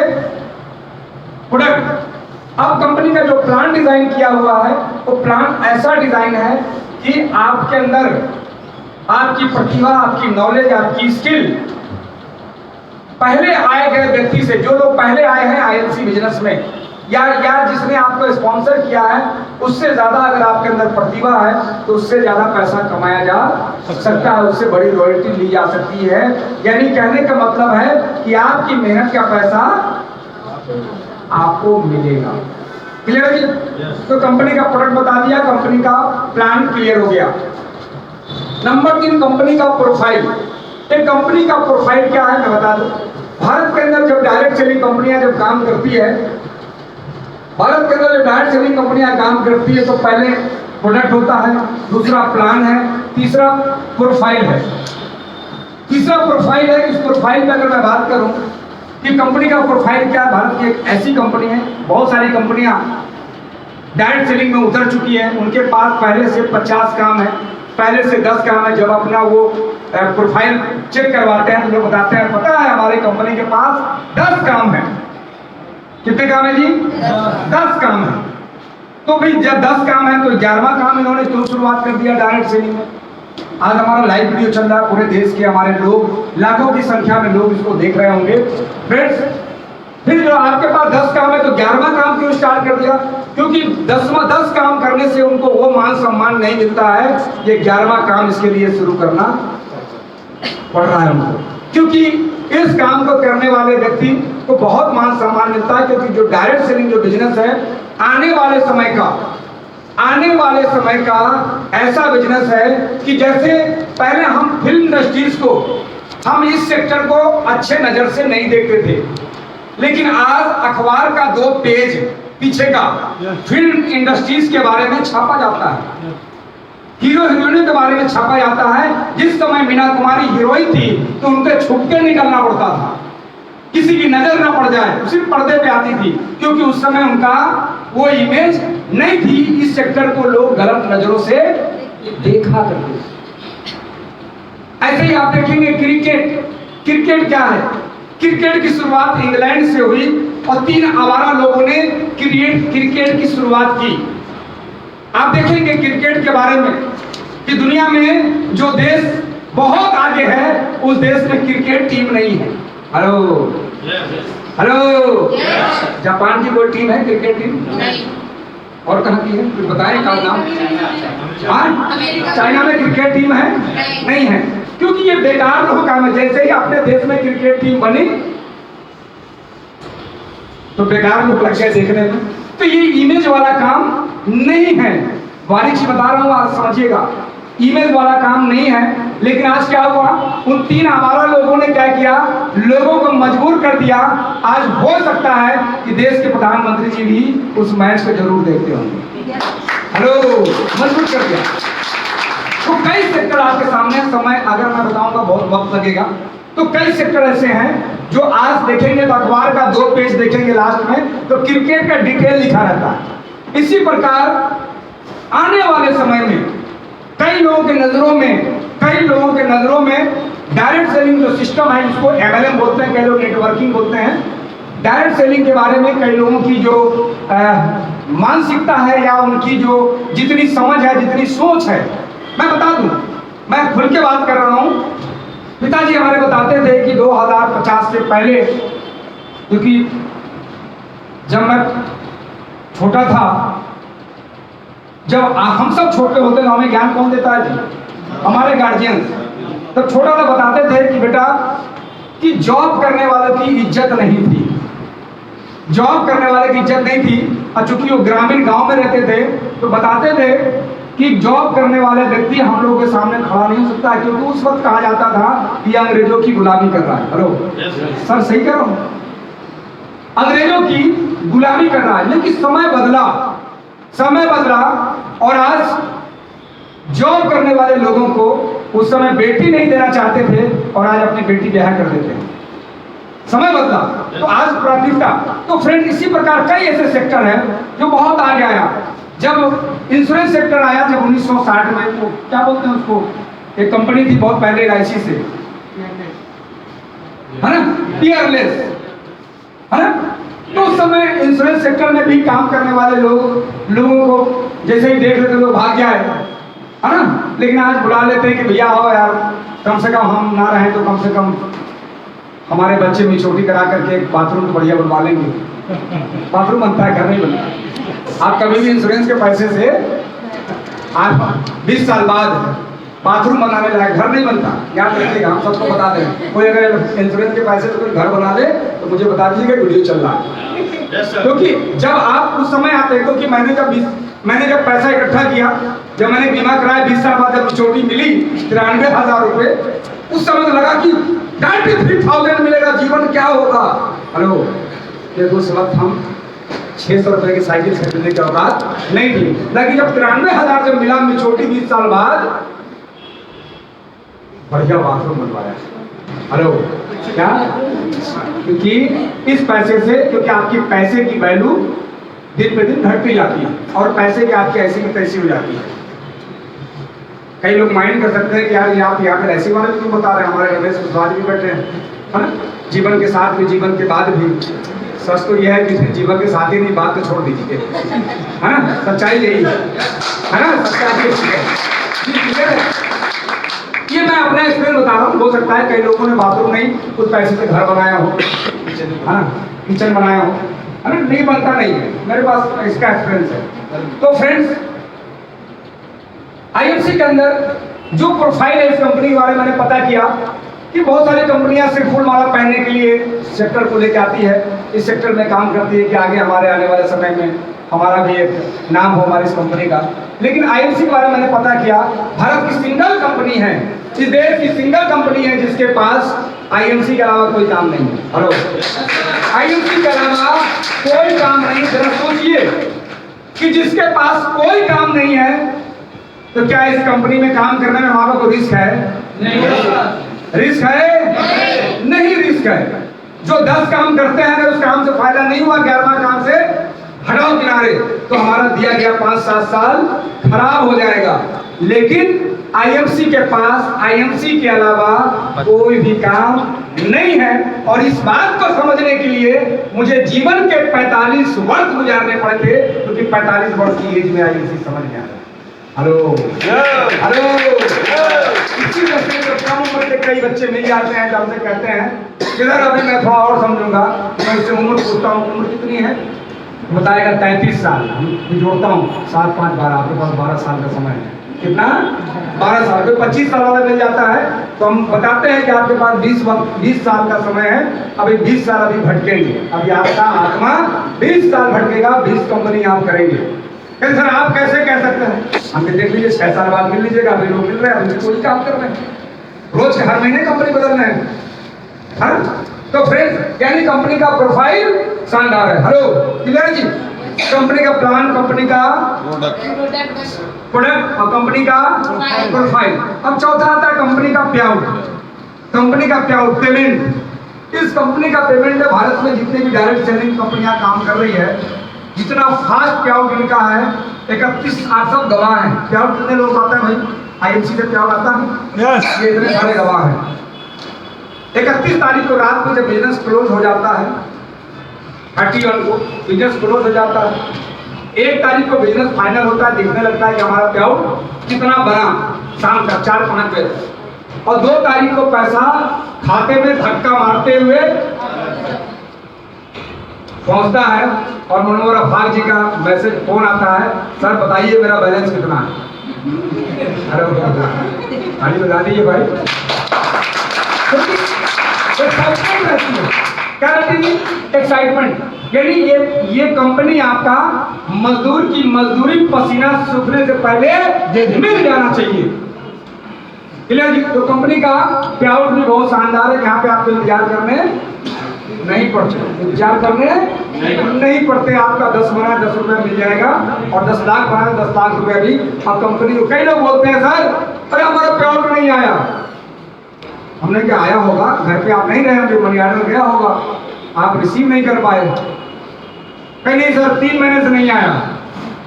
प्रोडक्ट। अब कंपनी का जो प्लान डिजाइन किया हुआ है, वो प्लान ऐसा डिजाइन है कि आपके अंदर आपकी प्रतिभा, आपकी नॉलेज, आपकी स्किल, पहले आए गए व्यक्ति से, जो लोग पहले आए हैं IMC बिजनेस में, या जिसने आपको स्पॉन्सर किया है, उससे ज्यादा अगर आपके अंदर प्रतिभा है तो उससे ज्यादा पैसा कमाया जा सकता है, उससे बड़ी रॉयल्टी ली जा सकती है। यानी कहने का मतलब है कि आपकी मेहनत का पैसा आपको मिलेगा। क्लियर है? तो कंपनी का प्रोडक्ट बता दिया, कंपनी का प्लान क्लियर हो गया। नंबर 3, कंपनी का प्रोफाइल। एक कंपनी का प्रोफाइल क्या है मैं बता दूं। भारत के अंदर जब डायरेक्ट सेलिंग कंपनियां जब काम करती है भारत के अंदर जो डायरेक्ट सेलिंग कंपनियां काम करती है तो पहले प्रोडक्ट होता है, दूसरा प्लान है, तीसरा प्रोफाइल है। तीसरा प्रोफाइल है। इस प्रोफाइल में अगर मैं बात करूं कि कंपनी का प्रोफाइल क्या है, भारत की एक ऐसी कंपनी है, बहुत सारी कंपनियां डायरेक्ट सेलिंग में उतर चुकी है, उनके पास पहले से 50 काम है, पहले से 10 काम है। जब अपना वो प्रोफाइल चेक करवाते हैं तो लोग बताते हैं पता है हमारी कंपनी के पास 10 काम है। कितने काम है जी? 10 काम है। तो भाई जब 10 काम है तो 11वां काम इन्होंने क्यों शुरुआत कर दिया डायरेक्ट सेलिंग में? आज हमारा लाइव वीडियो चल रहा है, पूरे देश के हमारे लोग, लाखों की संख्या में लोग इसको देख रहे होंगे। फ्रेंड्स, फिर जो आपके पास 10 काम है तो 11वां काम क्यों स्टार्ट कर दिया? क्योंकि 10 काम करने से उनको वो मान सम्मान नहीं मिलता है, ये 11वां काम इसके लिए शुरू करना पड़ रहा है उनको। क्योंकि इस काम को करने वाले व्यक्ति को बहुत मान सम्मान मिलता है, क्योंकि जो डायरेक्ट सेलिंग जो बिजनेस है आने वाले समय का ऐसा बिजनेस है कि जैसे पहले हम फिल्म इंडस्ट्रीज को, हम इस सेक्टर को अच्छे नजर से नहीं देखते थे, लेकिन आज अखबार का 2 पेज पीछे का फिल्म इंडस्ट्रीज के बारे में छापा जाता है, हीरो हीरोइनों के बारे में छापा जाता है। जिस समय मीना कुमारी हीरोइन थी तो उनके छुप के निकलना पड़ता था, किसी की नजर ना पड़ जाए, सिर्फ पर्दे पे आती थी, क्योंकि उस समय उनका वो इमेज नहीं थी। इस सेक्टर को लोग गलत नजरों से देखा करते थे। ऐसे ही आप देखेंगे क्रिकेट क्या है? क्रिकेट की शुरुआत इंग्लैंड से हुई और 3 आवारा लोगों ने क्रिकेट की शुरुआत की। आप देखेंगे क्रिकेट के बारे में कि दुनिया में जो देश बहुत आगे है उस देश में क्रिकेट टीम नहीं है। हेलो, जापान की कोई टीम है क्रिकेट टीम? नहीं। और कहाँ की है? कुछ बताएं का नाम? चाइना में क्रिकेट टीम है? नहीं है, क्योंकि ये बेकार लोग काम है। जैसे ही अपने देश में क्रिकेट टीम बनी तो बेकार लोग लग गए देखने में। तो ये इमेज वाला काम नहीं है, बारीकी बता रहा हूं, आज समझिएगा, इमेज वाला काम नहीं है। लेकिन आज क्या हुआ, उन 3 आवारा लोगों ने क्या किया, लोगों को मजबूर कर दिया। आज हो सकता है कि देश के प्रधानमंत्री जी भी उस मैच को जरूर देखते होंगे। हेलो, मजबूर कर दिया। तो कई सेक्टर आपके सामने, समय अगर मैं बताऊंगा बहुत वक्त लगेगा, तो कई सेक्टर ऐसे हैं जो आज देखेंगे तो अखबार का 2 पेज देखेंगे लास्ट में तो क्रिकेट का डिटेल लिखा रहता है। इसी प्रकार आने वाले समय में कई लोगों के नजरों में डायरेक्ट सेलिंग जो सिस्टम है, इसको MLM बोलते हैं, कई लोग नेटवर्किंग बोलते हैं। डायरेक्ट सेलिंग के बारे में कई लोगों की जो मानसिकता है या उनकी जो जितनी समझ है, जितनी सोच है, मैं बता दूं, मैं खुल के बात कर रहा हूं। पिताजी हमारे बताते थे कि 2050 से पहले, क्योंकि जब मैं छोटा था, जब हम सब छोटे होते तो हमें ज्ञान कौन देता है जी? हमारे गार्जियन। तब छोटा था, बताते थे कि बेटा कि जॉब करने वाले की इज्जत नहीं थी, जॉब करने वाले की इज्जत नहीं थी। और चूंकि वो ग्रामीण गांव में रहते थे तो बताते थे कि जॉब करने वाले व्यक्ति हम लोगों के सामने खड़ा नहीं हो सकता, क्योंकि उस वक्त कहा जाता था कि अंग्रेजों की गुलामी कर रहा है। हेलो सर, सही कह रहा हूं, अंग्रेजों की गुलामी कर रहा है। लेकिन समय बदला और आज जॉब करने वाले लोगों को उस समय बेटी नहीं देना चाहते थे और आज अपनी बेटी ब्याह कर देते हैं। समय बदला तो आज प्राथमिकता। तो फ्रेंड, इसी प्रकार कई ऐसे सेक्टर है जो बहुत आगे आया। जब इंश्योरेंस सेक्टर आया, जब 1960 में, तो क्या बोलते हैं उसको, एक कंपनी थी बहुत पहले LIC से, है ना, पीयरलेस, है ना। तो उस समय इंश्योरेंस सेक्टर में भी काम करने वाले लोगों को जैसे ही देख लेते लोग भाग जाए, है ना। लेकिन आज बुला लेते हैं कि भैया आओ यार, कम से कम हम ना रहें तो कम से कम हमारे बच्चे में छोटी करा करके एक बाथरूम तो बढ़िया बनवा लेंगे। बाथरूम बनता है, घर नहीं बनता। आप कभी भी इंश्योरेंस के पैसे से आज 20 साल बाद बाथरूम बनाने लायक घर नहीं बनता, याद रखिएगा, हम सबको बता दें। कोई अगर इंश्योरेंस के पैसे से कोई घर बना ले तो मुझे बता दीजिएगा, वीडियो चल रहा है। क्योंकि जब आप उस समय आते हैं, क्योंकि मैंने जब पैसा इकट्ठा किया, जब मैंने बीमा कराया 20 साल बाद, जब चोटी मिली 93,000 रुपए, उस समय तो लगा कि 93,000 मिलेगा, जीवन क्या होगा। हेलो, देखो उस वक्त हम 600 रुपए की साइकिल खरीदने की औकात नहीं थी। लेकिन जब 93,000 जब मिला मेच्योरिटी 20 साल बाद, बढ़िया बाथरूम बनवाया। हेलो, क्या? क्योंकि इस पैसे से, क्योंकि आपकी पैसे की वैल्यू दिन पे दिन घटती जाती है और पैसे की आपकी ऐसी की तैसी हो जाती है। कई लोग माइंड कर सकते हैं कि यार ये आप यहाँ पर ऐसे वाले क्यों बता रहे हैं, हमारे रमेश कुशवाहा भी बैठे हैं, है ना? जीवन के साथ भी, जीवन के बाद भी। सच तो यह है कि जीवन के साथ ही नहीं, बात तो छोड़ दीजिए, है ना? सच्चाई यही है ना? सच्चाई है। ये मैं अपना एक्सपीरियंस बता रहा हूँ। हो सकता है कई लोगों ने बाथरूम नहीं, कुछ पैसे से घर बनाया हो, है ना, किचन बनाया हो, है ना? नहीं बनता नहीं है, मेरे पास इसका एक्सपीरियंस है। तो फ्रेंड्स, आईएफसी के अंदर जो प्रोफाइल है इस कंपनी के बारे में मैंने पता किया कि बहुत सारी कंपनियां सिर्फ फूल माला पहनने के लिए सेक्टर को लेकर आती है, इस सेक्टर में काम करती है कि आगे हमारे आने वाले समय में हमारा भी एक नाम हो हमारी इस कंपनी का। लेकिन आईएफसी के बारे में मैंने पता किया, भारत की सिंगल कंपनी है, इस देश की सिंगल कंपनी है जिसके पास आईएमसी के अलावा कोई काम नहीं है। हेलो, आईएमसी के अलावा कोई काम नहीं। जरा सोचिए कि जिसके पास कोई काम नहीं है, तो क्या इस कंपनी में काम करने में हमारा कोई रिस्क है? नहीं। रिस्क है? नहीं रिस्क है। जो 10 काम करते हैं, अगर उस काम से फायदा नहीं हुआ, 11वां काम से हटाओ किनारे, तो हमारा दिया गया 5-7 साल खराब हो जाएगा। लेकिन आईएमसी के पास आईएमसी के अलावा कोई भी काम नहीं है। और इस बात को समझने के लिए मुझे जीवन के 45 वर्ष गुजारने पड़े थे, क्योंकि 45 वर्ष की एज में आईएमसी समझ में आया। हेलो, हेलो, इसी वजह से जब कम उम्र के कई बच्चे मिल जाते हैं, जब से कहते हैं इधर अभी मैं थोड़ा और समझूंगा, मैं इससे उम्र पूछता हूँ, उम्र कितनी है? बताएगा 33 साल। मैं जोड़ता हूँ 7, 5, 12, आपके पास 12 साल का समय है। कितना? 12 साल। कोई 25 साल वाला मिल जाता है तो हम बताते हैं कि आपके पास 20 साल का समय है, अभी 20 साल अभी भटकेंगे, अभी आपका आत्मा 20 साल भटकेगा, 20 कंपनी आप करेंगे। सर आप कैसे कह सकते हैं? हमें देख लीजिए 6 साल बाद मिल लीजिएगा, अभी लोग मिल रहे हैं, अभी कोई काम कर रहे हैं, रोज के हर महीने कंपनी बदल रहे हैं, है? तो फ्रेंड्स, यानी कंपनी का प्रोफाइल शानदार है। हेलो, क्लियर जी? कंपनी का प्लान, कंपनी का प्रोडक्ट और कंपनी का प्रोफाइल। अब चौथा आता है कंपनी का पे आउट। कंपनी का पे आउट, पेमेंट। इस कंपनी का पेमेंट है, भारत में जितनी भी डायरेक्ट सेलिंग कंपनियां काम कर रही है, जितना फास्ट पे आउट इनका है, 31,800 गवाह है। पे आउट कितने लोग आता है भाई? आईएमसी से पे आउट आता है? ये इतने सारे गवाह हैं। 31 तारीख को रात को जब बिजनेस क्लोज हो जाता है, 31 को बिजनेस क्लोज हो जाता है, 1 तारीख को बिजनेस फाइनल होता है, दिखने लगता है कि हमारा पे आउट कितना बना, शाम का 4-5 बजे, और 2 तारीख को पैसा खाते में धक्का मारते हुए पहुंचता है और मनोहर अफाक जी का मैसेज फोन आता है, सर बताइए मेरा बैलेंस कितना है। अरे बता दीजिए भाई। क्या रहती है? एक्साइटमेंट। यानी ये कंपनी आपका मजदूर की मजदूरी पसीना सूखने से पहले मिल जाना चाहिए। क्लियर जी? तो कंपनी का पे आउट भी बहुत शानदार है, यहाँ पे आपको इंतजार करने नहीं पड़ते, इंतजार करने नहीं पड़ते। आपका 10 बना 10 रुपया मिल जाएगा, और 10 लाख बना 10 लाख रुपया भी। और कंपनी को कई लोग बोलते हैं सर अरे हमारा पे आउट नहीं आया। हमने क्या, आया होगा, घर पे आप नहीं रहे होंगे, मनी ऑर्डर गया होगा, आप रिसीव नहीं कर पाए। कहीं नहीं सर 3 महीने से नहीं आया।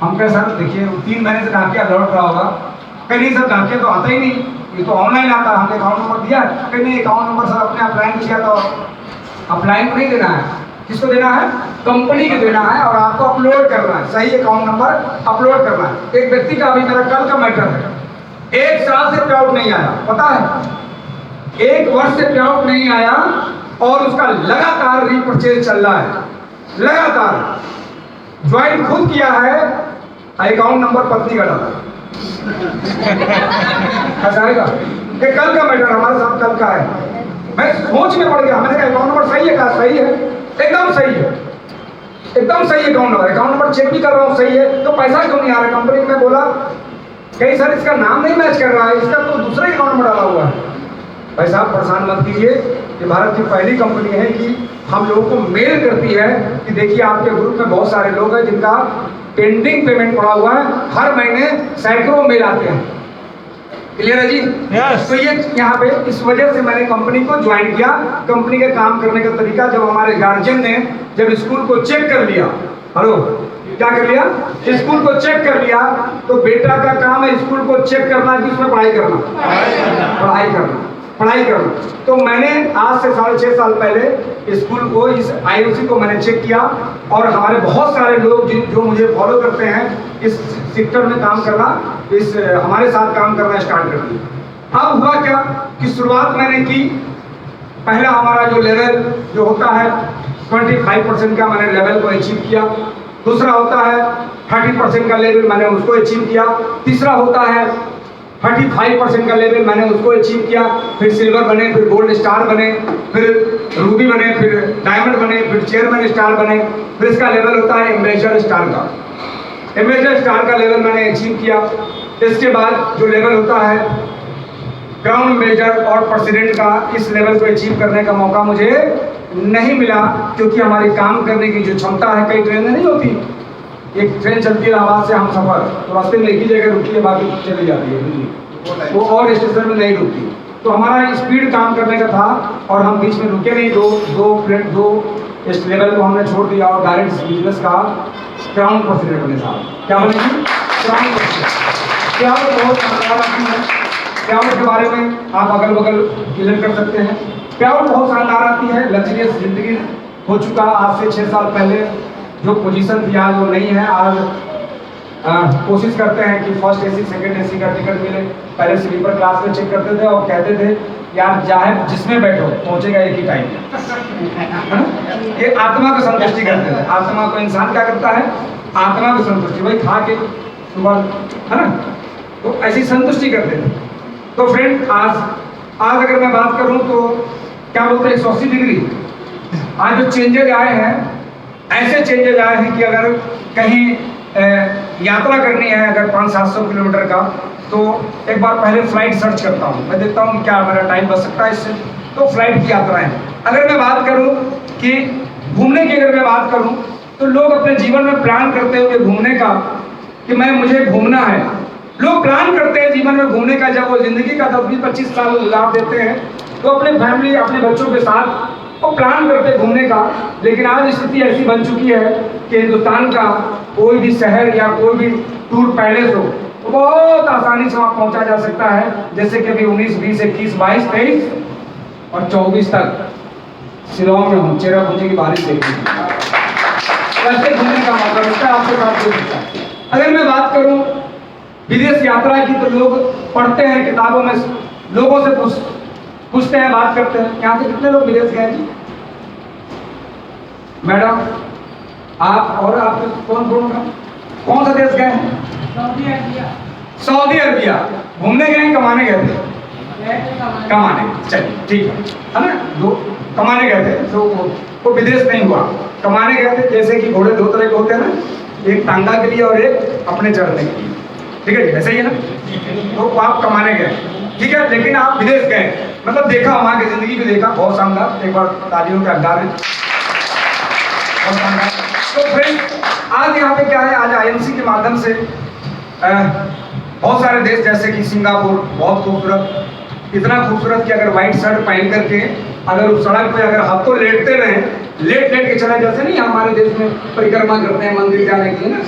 हम कहे सर देखिए 3 महीने से डाकिया लौट रहा होगा। कहीं नहीं सर डाकिया तो आता ही नहीं, ये तो ऑनलाइन आता है, हमने अकाउंट नंबर दिया। कहीं नहीं, अकाउंट नंबर सर अपने अप्लाइन किया, तो अप्लाइन को नहीं देना है, किसको देना है? कंपनी को देना है, और आपको अपलोड करना है, सही अकाउंट नंबर अपलोड करना है। एक व्यक्ति का अभी मेरा कल का मैटर है, 1 साल से पे आउट नहीं आया, पता है 1 वर्ष से पे आउट नहीं आया, और उसका लगातार रीपरचेज चल रहा है, लगातार। ज्वाइन खुद किया है, अकाउंट नंबर पत्नी का डाला। आएगा ये कल का मैटर हमारे साथ कल का है। मैं सोच में पड़ गया, मैंने कहा अकाउंट नंबर सही है, कहा सही है, एकदम सही है, एकदम सही अकाउंट नंबर चेक भी कर रहा हूँ सही है, तो पैसा क्यों नहीं आ रहा? कंपनी में बोला कहीं सर इसका नाम नहीं मैच कर रहा है, इसका तो दूसरा अकाउंट नंबर डाला हुआ है। भाई साहब परेशान मत कीजिए, ये भारत की पहली कंपनी है कि हम लोगों को मेल करती है कि देखिए आपके ग्रुप में बहुत सारे लोग हैं जिनका पेंडिंग पेमेंट पड़ा हुआ है, हर महीने सैकड़ों मेल आते हैं। क्लियर है जी? Yes. तो ये यहाँ पे इस वजह से मैंने कंपनी को ज्वाइन किया। कंपनी के काम करने का तरीका, जब हमारे गार्जियन ने जब स्कूल को चेक कर लिया, हेलो क्या कर लिया, स्कूल को चेक कर लिया, तो बेटा का काम है स्कूल को चेक करना कि उसमें पढ़ाई करना, पढ़ाई करना। तो मैंने आज से 6.5 साल पहले स्कूल को, इस IOC को मैंने चेक किया और हमारे बहुत सारे लोग जो मुझे फॉलो करते हैं इस सेक्टर में काम करना, इस हमारे साथ काम करना स्टार्ट कर दिया। अब हुआ क्या कि शुरुआत मैंने की, पहला हमारा जो लेवल जो होता है 25% का मैंने लेवल को अचीव किया, दूसरा होता है 30% का लेवल मैंने उसको अचीव किया, तीसरा होता है 35% का लेवल मैंने उसको अचीव किया, फिर सिल्वर बने, फिर गोल्ड स्टार बने, फिर रूबी बने, फिर डायमंड बने, फिर चेयरमैन स्टार बने, फिर इसका लेवल होता है एम्बेसडर स्टार का। एम्बेसडर स्टार का लेवल मैंने अचीव किया। इसके बाद जो लेवल होता है क्राउन मेजर और प्रेसिडेंट का, इस लेवल को अचीव करने का मौका मुझे नहीं मिला, क्योंकि हमारी काम करने की जो क्षमता है, कई ट्रेनें नहीं होती, एक ट्रेन चलती है इलाहाबाद से हम सफर, तो रास्ते में एक ही जगह रुकती है, बाकी चली जाती है दिल्ली, वो और स्टेशन में नहीं रुकती। तो हमारा स्पीड काम करने का था और हम बीच में रुके नहीं, दो इस लेवल को हमने छोड़ दिया और डायरेक्ट बिजनेस का क्राउन प्रेसिडेंट बने साहब। क्या बने? Crown president. क्राउन बहुत शानदार आती है, क्राउन के बारे में आप अगल बगल क्लियर कर सकते हैं। क्राउन बहुत शानदार आती है, लग्जरियस जिंदगी हो चुका। आज से 6 साल पहले जो पोजीशन थी आज वो नहीं है। आज कोशिश करते हैं कि फर्स्ट AC सेकंड AC का टिकट मिले। पहले स्लीपर क्लास में चेक करते थे और कहते थे यार चाहे जिसमें बैठो पहुंचेगा एक ही टाइम। ये आत्मा को संतुष्टि करते थे। आत्मा को इंसान क्या करता है? आत्मा को संतुष्टि, भाई खा के सुबह, है ना, तो ऐसी संतुष्टि करते थे। तो फ्रेंड आज अगर मैं बात करूं तो क्या बोलते हैं 180 डिग्री आज जो चेंजेज आए हैं, ऐसे चेंजेज आए हैं कि अगर कहीं यात्रा करनी है अगर 500-700 किलोमीटर का, तो एक बार पहले फ्लाइट सर्च करता हूँ, मैं देखता हूँ क्या मेरा टाइम बच सकता है इससे, तो फ्लाइट की यात्राएं। अगर मैं बात करूँ कि घूमने की, अगर मैं बात करूँ तो लोग अपने जीवन में प्लान करते हुए घूमने का कि मुझे घूमना है। लोग प्लान करते हैं जीवन में घूमने का, जब वो जिंदगी का 10-20-25 साल गुजार देते हैं तो अपने फैमिली, अपने बच्चों के साथ वो प्लान करते घूमने का। लेकिन आज स्थिति ऐसी बन चुकी है कि हिंदुस्तान का कोई भी शहर या कोई भी टूर पैलेस हो तो बहुत आसानी से वहाँ पहुँचा जा सकता है। जैसे कि अभी 19, 20, 21, 22, 23 और 24 तक शिलांग में हूँ, चेरापूंजी की बारिश देखी, वैसे घूमने का मौका मिलता है, आपके साथ हो सकता है। अगर मैं बात करूँ विदेश यात्रा की, तो लोग पढ़ते हैं किताबों में, लोगों से पूछते हैं, बात करते हैं, यहाँ से कितने लोग विदेश गए जी? मैडम आप और आप कौन सा देश गए हैं? Saudi Arabia. घूमने गए, कमाने गए थे? कमाने। चलिए ठीक है ना, दो कमाने गए थे, तो वो विदेश नहीं हुआ, कमाने गए थे। जैसे कि घोड़े 2 तरह के होते हैं ना, एक टांगा के लिए और एक अपने चढ़ने के लिए, ठीक है जी, ऐसे ही है ना। तो आप कमाने गए, ठीक है, लेकिन आप विदेश गए, मतलब देखा, वहाँ की जिंदगी भी देखा, बहुत शानदार। एक बार तालियों के हकदार है, बहुत शानदार। तो फ्रेंड आज यहाँ पे क्या है, आज IMC के माध्यम से बहुत सारे देश, जैसे कि सिंगापुर, बहुत खूबसूरत, इतना खूबसूरत कि अगर व्हाइट शर्ट पहन करके अगर उस सड़क पे अगर हफ्तों लेटते रहे, लेट के चले, जैसे नहीं हमारे देश में परिक्रमा करते हैं मंदिर जाने के लिए ना,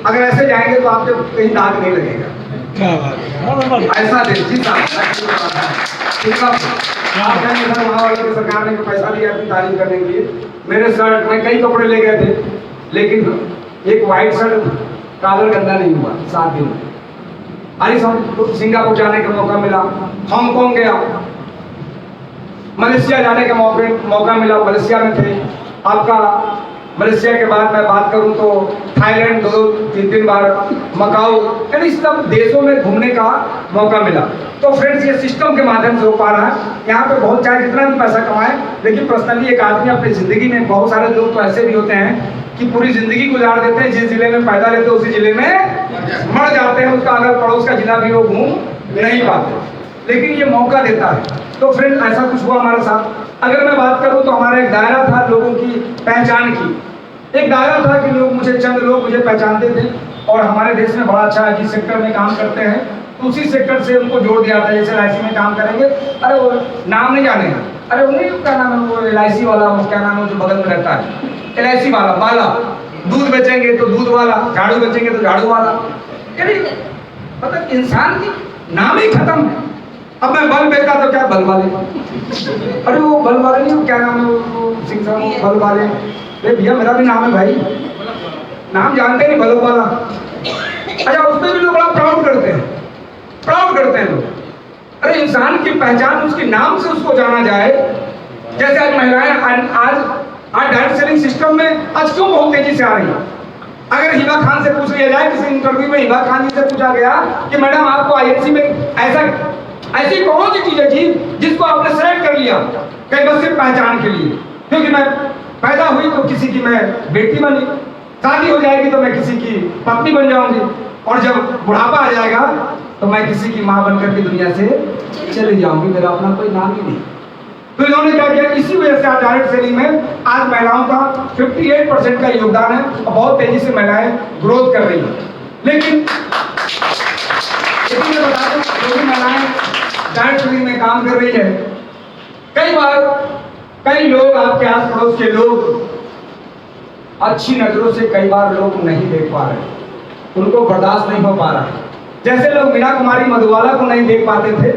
अगर ऐसे जाएंगे तो आपको कहीं दाग नहीं लगेगा। ऐसा देश जी वहाँ वालों की सरकार ने पैसा दिया अपनी तारीफ करने के लिए। मेरे शर्ट में कई कपड़े ले गए थे, लेकिन एक व्हाइट शर्ट कॉलर गंदा नहीं हुआ 7 दिन में। सिंगापुर जाने का मौका मिला, हांगकांग गया, मलेशिया जाने का मौका मिला, मलेशिया में थे। आपका मलेशिया के बाद मैं बात करूं तो थाईलैंड 2-3 बार, मकाऊ, यानी सब देशों में घूमने का मौका मिला। तो फ्रेंड्स ये सिस्टम के माध्यम से हो पा रहा है। यहाँ पे बहुत चाहे जितना भी पैसा कमाए, लेकिन पर्सनली एक आदमी अपनी जिंदगी में, बहुत सारे लोग तो ऐसे भी होते हैं कि पूरी जिंदगी गुजार देते हैं, जिस जिले में पैदा लेते हैं उसी जिले में मर जाते हैं, उसका अगर पड़ोस का जिला भी वो घूम नहीं पाते। लेकिन ये मौका देता है। तो फ्रेंड ऐसा कुछ हुआ हमारे साथ। अगर मैं बात करूं तो हमारा एक दायरा था लोगों की पहचान की। एक दायरा था कि लोग मुझे, चंद लोग मुझे पहचानते थे और हमारे देश में बड़ा अच्छा जिस सेक्टर में काम करते हैं तो उसी सेक्टर से उनको जोड़ दिया था। जैसे LIC में काम करेंगे, अरे वो नाम नहीं जाने, अरे वो नहीं, क्या नाम है वो LIC वाला, वो क्या नाम है जो बगल में रहता है, LIC वाला, बाला, दूध बेचेंगे तो दूध वाला, झाड़ू बेचेंगे तो झाड़ू वाला। यानी मतलब इंसान की नाम ही खत्म है। अब मैं बल बेचता तो क्या बल वाले, अरे वो बल वाले नहीं, वो क्या नाम है वो सिंह साहब, वो बल वाले। अरे भैया मेरा भी नाम है भाई, नाम जानते नहीं, बलों वाला। अच्छा उसमें भी लोग बड़ा प्राउड करते हैं, प्राउड करते हैं लोग। अरे इंसान की पहचान उसके नाम से उसको जाना जाए। जैसे आज महिलाएं आज डायरेक्ट सेलिंग सिस्टम में आज क्यों बहुत तेजी से आ रही है। अगर हिबा खान से पूछ लिया जाए, किसी इंटरव्यू में हिबा खान जी से पूछा गया कि मैडम आपको ISC में ऐसी कौन सी चीज थी जिसको आपने सेलेक्ट कर लिया, कहीं बस सिर्फ पहचान के लिए, क्योंकि मैं पैदा हुई तो किसी की मैं बेटी बनी, शादी हो जाएगी तो मैं किसी की पत्नी बन जाऊंगी, और जब बुढ़ापा आ जाएगा तो मैं किसी की माँ बनकर के दुनिया से चली जाऊंगी, मेरा अपना कोई नाम ही नहीं। तो इन्होंने क्या किया, इसी वजह से आज डायरेक्ट सेलिंग में आज महिलाओं का 58% का योगदान है और बहुत तेजी से महिलाएं ग्रोथ कर रही हैं। लेकिन मैं बता दूं, जो भी महिलाएं डायरेक्ट सेलिंग में काम कर रही है, कई बार कई लोग, आपके आस पड़ोस के लोग अच्छी नजरों से कई बार लोग नहीं देख पा रहे, उनको बर्दाश्त नहीं हो पा रहा है। जैसे लोग मीना कुमारी मधुबाला को नहीं देख पाते थे,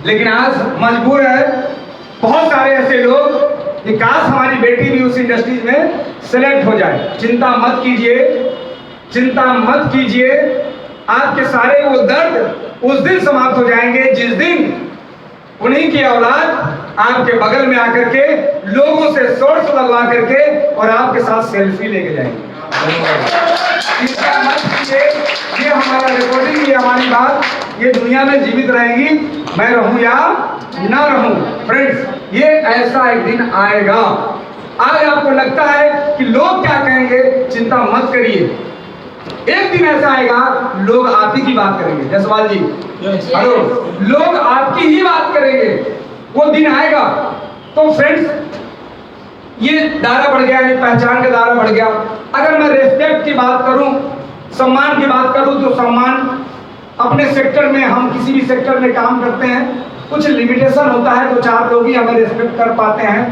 लेकिन आज मजबूर है बहुत सारे ऐसे लोग कि काश हमारी बेटी भी उस इंडस्ट्रीज में सेलेक्ट हो जाए। चिंता मत कीजिए, चिंता मत कीजिए, आपके सारे वो दर्द उस दिन समाप्त हो जाएंगे जिस दिन उन्हीं की औलाद आपके बगल में आकर के लोगों से सोर्स लगवा करके और आपके साथ सेल्फी लेके जाएंगे। ये हमारा रिकॉर्डिंग, ये हमारी बात, ये दुनिया में जीवित रहेगी, मैं रहूं या ना रहूं। फ्रेंड्स, ये ऐसा एक दिन आएगा। आज आपको लगता है कि लोग क्या कहेंगे, चिंता मत करिए, एक दिन ऐसा आएगा लोग आप ही की बात करेंगे। जसवाल जी, हेलो, लोग आपकी ही बात करेंगे, वो दिन आएगा। तो फ्रेंड्स, ये दायरा बढ़ गया, ये पहचान का दायरा बढ़ गया। अगर मैं रेस्पेक्ट की बात करूं, सम्मान की बात करूं, तो सम्मान अपने सेक्टर में, हम किसी भी सेक्टर में काम करते हैं, कुछ लिमिटेशन होता है, तो 4 लोग ही हमें रेस्पेक्ट कर पाते हैं।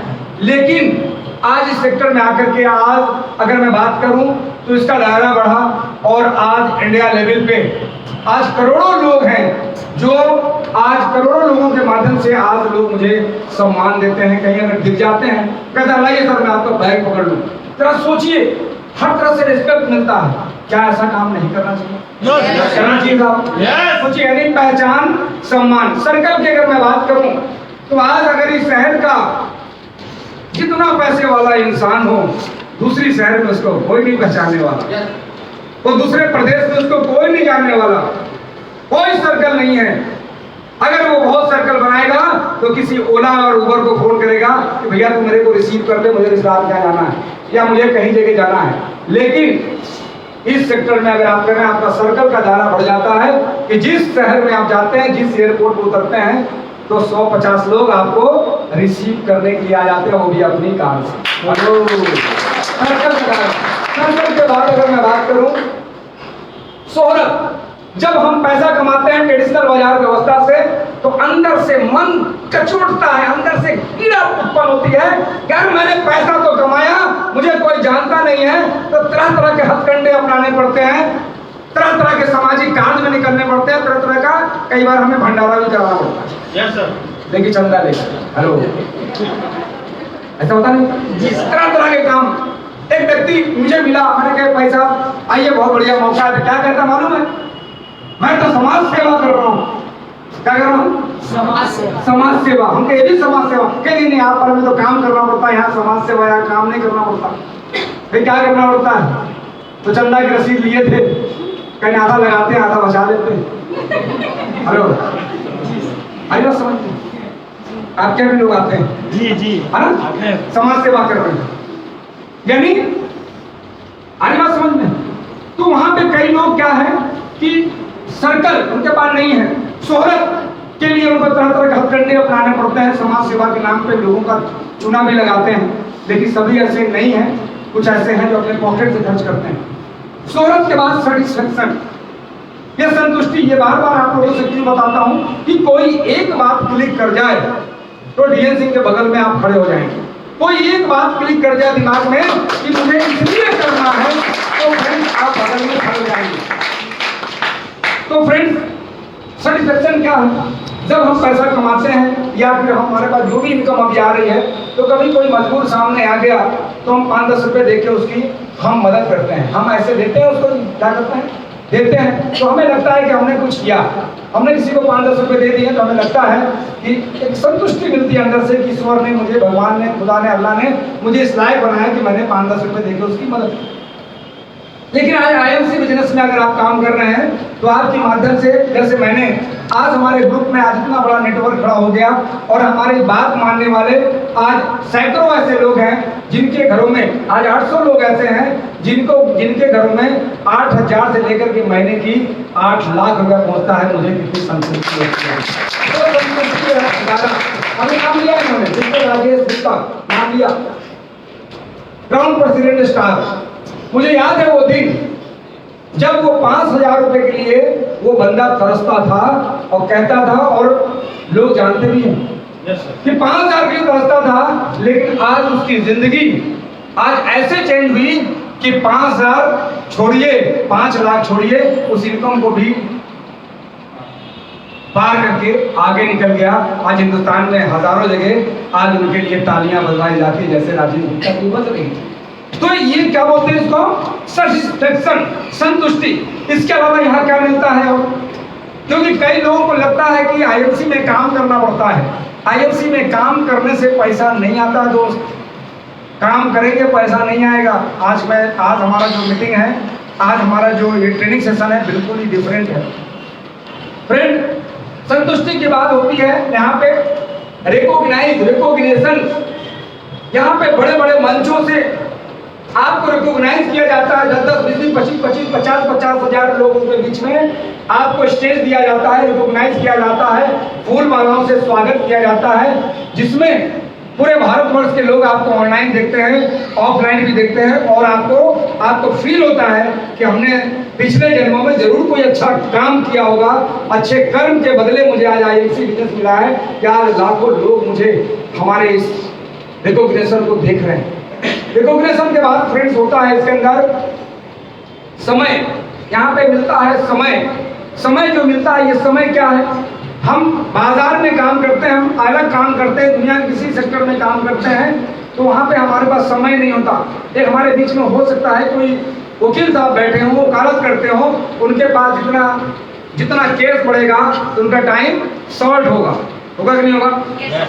लेकिन आज इस सेक्टर में आकर के आज अगर मैं बात करूं तो इसका दायरा बढ़ा और आज इंडिया लेवल पे आज करोड़ों लोग हैं, जो आज करोड़ों लोगों के माध्यम से आज लोग मुझे सम्मान देते हैं। कहीं अगर गिर जाते हैं, कहता लाइए सर मैं आपका बैग पकड़ लूं। जरा सोचिए, हर तरह से रिस्पेक्ट मिलता है, क्या ऐसा काम नहीं करना चाहिए? करना चाहिए साहब। सोचिए, यानी पहचान, सम्मान। सर्कल की अगर मैं बात करूं तो आज अगर इस शहर का कितना पैसे वाला इंसान हो, दूसरी शहर में उसको कोई नहीं पहचानने वाला, वो दूसरे प्रदेश में उसको कोई नहीं जानने वाला, कोई सर्कल नहीं है। अगर वो बहुत सर्कल बनाएगा तो किसी ओला और उबर को फोन करेगा कि भैया तुम मेरे को रिसीव कर ले, मुझे रिश्तेदार क्या जाना है या मुझे कहीं जगह जाना है। लेकिन इस सेक्टर में अगर आप करें, आपका सर्कल का दायरा बढ़ जाता है कि जिस शहर में आप जाते हैं, जिस एयरपोर्ट पर उतरते हैं, तो 150 लोग आपको रिसीव करने के लिए आ जाते हैं, वो भी अपनी कार से। सर्कल के बाद अगर मैं बात करूं, शोहरत, जब हम पैसा कमाते हैं ट्रेडिशनल बाजार व्यवस्था से, तो अंदर से मन कचोटता है, अंदर से कीड़ा उत्पन्न होती है। यार मैंने पैसा तो कमाया, मुझे कोई जानता नहीं है, तो तरह तरह के हथकंडे अपनाने पड़ते हैं, तरह तरह के सामाजिक कार्य में निकलने पड़ते हैं, तरह तरह का, कई बार हमें भंडारा भी कराना पड़ता है। Yes sir. देखिए चंदा लेकर, हेलो, ऐसा होता नहीं, जिस तरह तरह के काम। एक व्यक्ति मुझे मिला, मैंने कहा भाई साहब आइए, बहुत बढ़िया मौका है। क्या कहता मालूम है, मैं तो समाज सेवा कर रहा हूँ। क्या कर रहा हूँ? समाज सेवा। हम कहे भी समाज सेवा, कहीं नहीं, आप पर हमें तो काम करना पड़ता है, यहाँ समाज सेवा, यहाँ काम नहीं करना पड़ता। फिर क्या करना पड़ता है? तो चंदा की रसीद लिए थे, कहीं आधा लगाते हैं, आधा बचा लेते हैं। हेलो, आइए समझते, आपके भी लोग आते हैं, जी जी, है ना, समाज सेवा कर रहे हैं, यानी आने बात समझ में। तो वहां पे कई लोग क्या है कि सर्कल उनके पास नहीं है, शोहरत, के लिए उनको तरह तरह के हथकंडे अपनाने पड़ते हैं। समाज सेवा के नाम पे लोगों का चुनाव भी लगाते हैं, लेकिन सभी ऐसे नहीं हैं। कुछ ऐसे हैं जो अपने पॉकेट से खर्च करते हैं। शोहरत के बाद सेटिस्फेक्शन, ये संतुष्टि, ये बार बार आप लोगों से क्यों बताता हूं कि कोई एक बात क्लिक कर जाए तो डीएन सिंह के बगल में आप खड़े हो जाएंगे। कोई एक बात क्लिक कर जाए दिमाग में कि मुझे इसलिए करना है, तो फ्रेंड्स आप बगल में खड़े हो जाएंगे। तो फ्रेंड्स सेटिस्फेक्शन क्या है? जब हम पैसा कमाते हैं या फिर हमारे पास जो भी इनकम अभी आ रही है, तो कभी कोई मजबूर सामने आ गया तो हम 5-10 रुपए देके उसकी हम मदद करते हैं। हम ऐसे देते हैं उसको, क्या करते हैं, देते हैं, तो हमें लगता है कि हमने कुछ किया। हमने किसी को 5-10 रुपए दे दिए तो हमें लगता है कि एक संतुष्टि मिलती है अंदर से कि ईश्वर ने मुझे, भगवान ने, खुदा ने, अल्लाह ने मुझे इस लायक बनाया कि मैंने 5-10 रुपए देके उसकी मदद की। लेकिन आज आईएमसी बिजनेस में अगर आप काम कर रहे हैं तो आपके माध्यम से, जैसे मैंने आज हमारे ग्रुप में आज इतना बड़ा नेटवर्क खड़ा हो गया और हमारी बात मानने वाले आज सैकड़ों ऐसे लोग हैं जिनके घरों में आज 800 लोग ऐसे हैं जिनके घरों में 8,000 से लेकर के महीने की 8 लाख रुपया पहुंचता है। मुझे कितनी संतुष्टि होती है। तो संतुष्टि है। अभी नाम लिया इन्होंने, जिसको राजेश गुप्ता नाम लिया, ग्राउंड प्रेसिडेंट स्टार। मुझे याद है वो दिन जब वो 5,000 रुपए के लिए वो बंदा तरसता था और कहता था, और लोग जानते भी हैं कि 5,000 के लिए तरसता था, लेकिन आज उसकी जिंदगी आज ऐसे चेंज हुई कि 5,000 छोड़िए, 5 लाख छोड़िए, उस इनकम को भी पार करके आगे निकल गया। आज हिंदुस्तान में हजारों जगह आज उनके लिए तालियां बजवाई जाती है, जैसे राजीव गुप्ता की बज रही है। तो ये क्या बोलते हैं इसको? सेटिस्फेक्शन, संतुष्टि। इसके अलावा यहाँ क्या मिलता है? और क्योंकि कई लोगों को लगता है कि आईएफसी में काम करना पड़ता है। आईएफसी में काम करने से पैसा नहीं आता दोस्त, काम करेंगे पैसा नहीं आएगा। आज हमारा जो मीटिंग है, आज हमारा जो ये ट्रेनिंग सेशन है, बिल्कुल ही डिफरेंट है। फ्रेंड, संतुष्टि की बात होती है यहाँ पे रिकॉग्निशन। यहाँ पे बड़े बड़े मंचों से आपको रिकॉग्नाइज किया जाता है। 10-10, 20-20, 25-25, 50-50 हजार लोगों के बीच में आपको स्टेज दिया जाता है, रिकॉग्नाइज किया जाता है, फूल मालाओं से स्वागत किया जाता है, जिसमें पूरे भारतवर्ष के लोग आपको ऑनलाइन देखते हैं, ऑफलाइन भी देखते हैं, और आपको फील होता है कि हमने पिछले जन्मों में जरूर कोई अच्छा काम किया होगा। अच्छे कर्म के बदले मुझे आज आईएफसी बिजनेस मिला है कि आज लाखों लोग मुझे हमारे इस रिकॉग्निशन को देख रहे हैं। रिकॉग्निशन के बाद फ्रेंड्स होता है इसके अंदर समय। यहाँ पे मिलता है समय जो मिलता है, ये समय क्या है? हम बाजार में काम करते हैं, हम अलग काम करते हैं, दुनिया के किसी सेक्टर में काम करते हैं, तो वहाँ पे हमारे पास समय नहीं होता। एक हमारे बीच में हो सकता है कोई वकील साहब बैठे हों, वकालत करते हों, उनके पास जितना केस बढ़ेगा तो उनका टाइम शॉर्ट होगा कि नहीं होगा?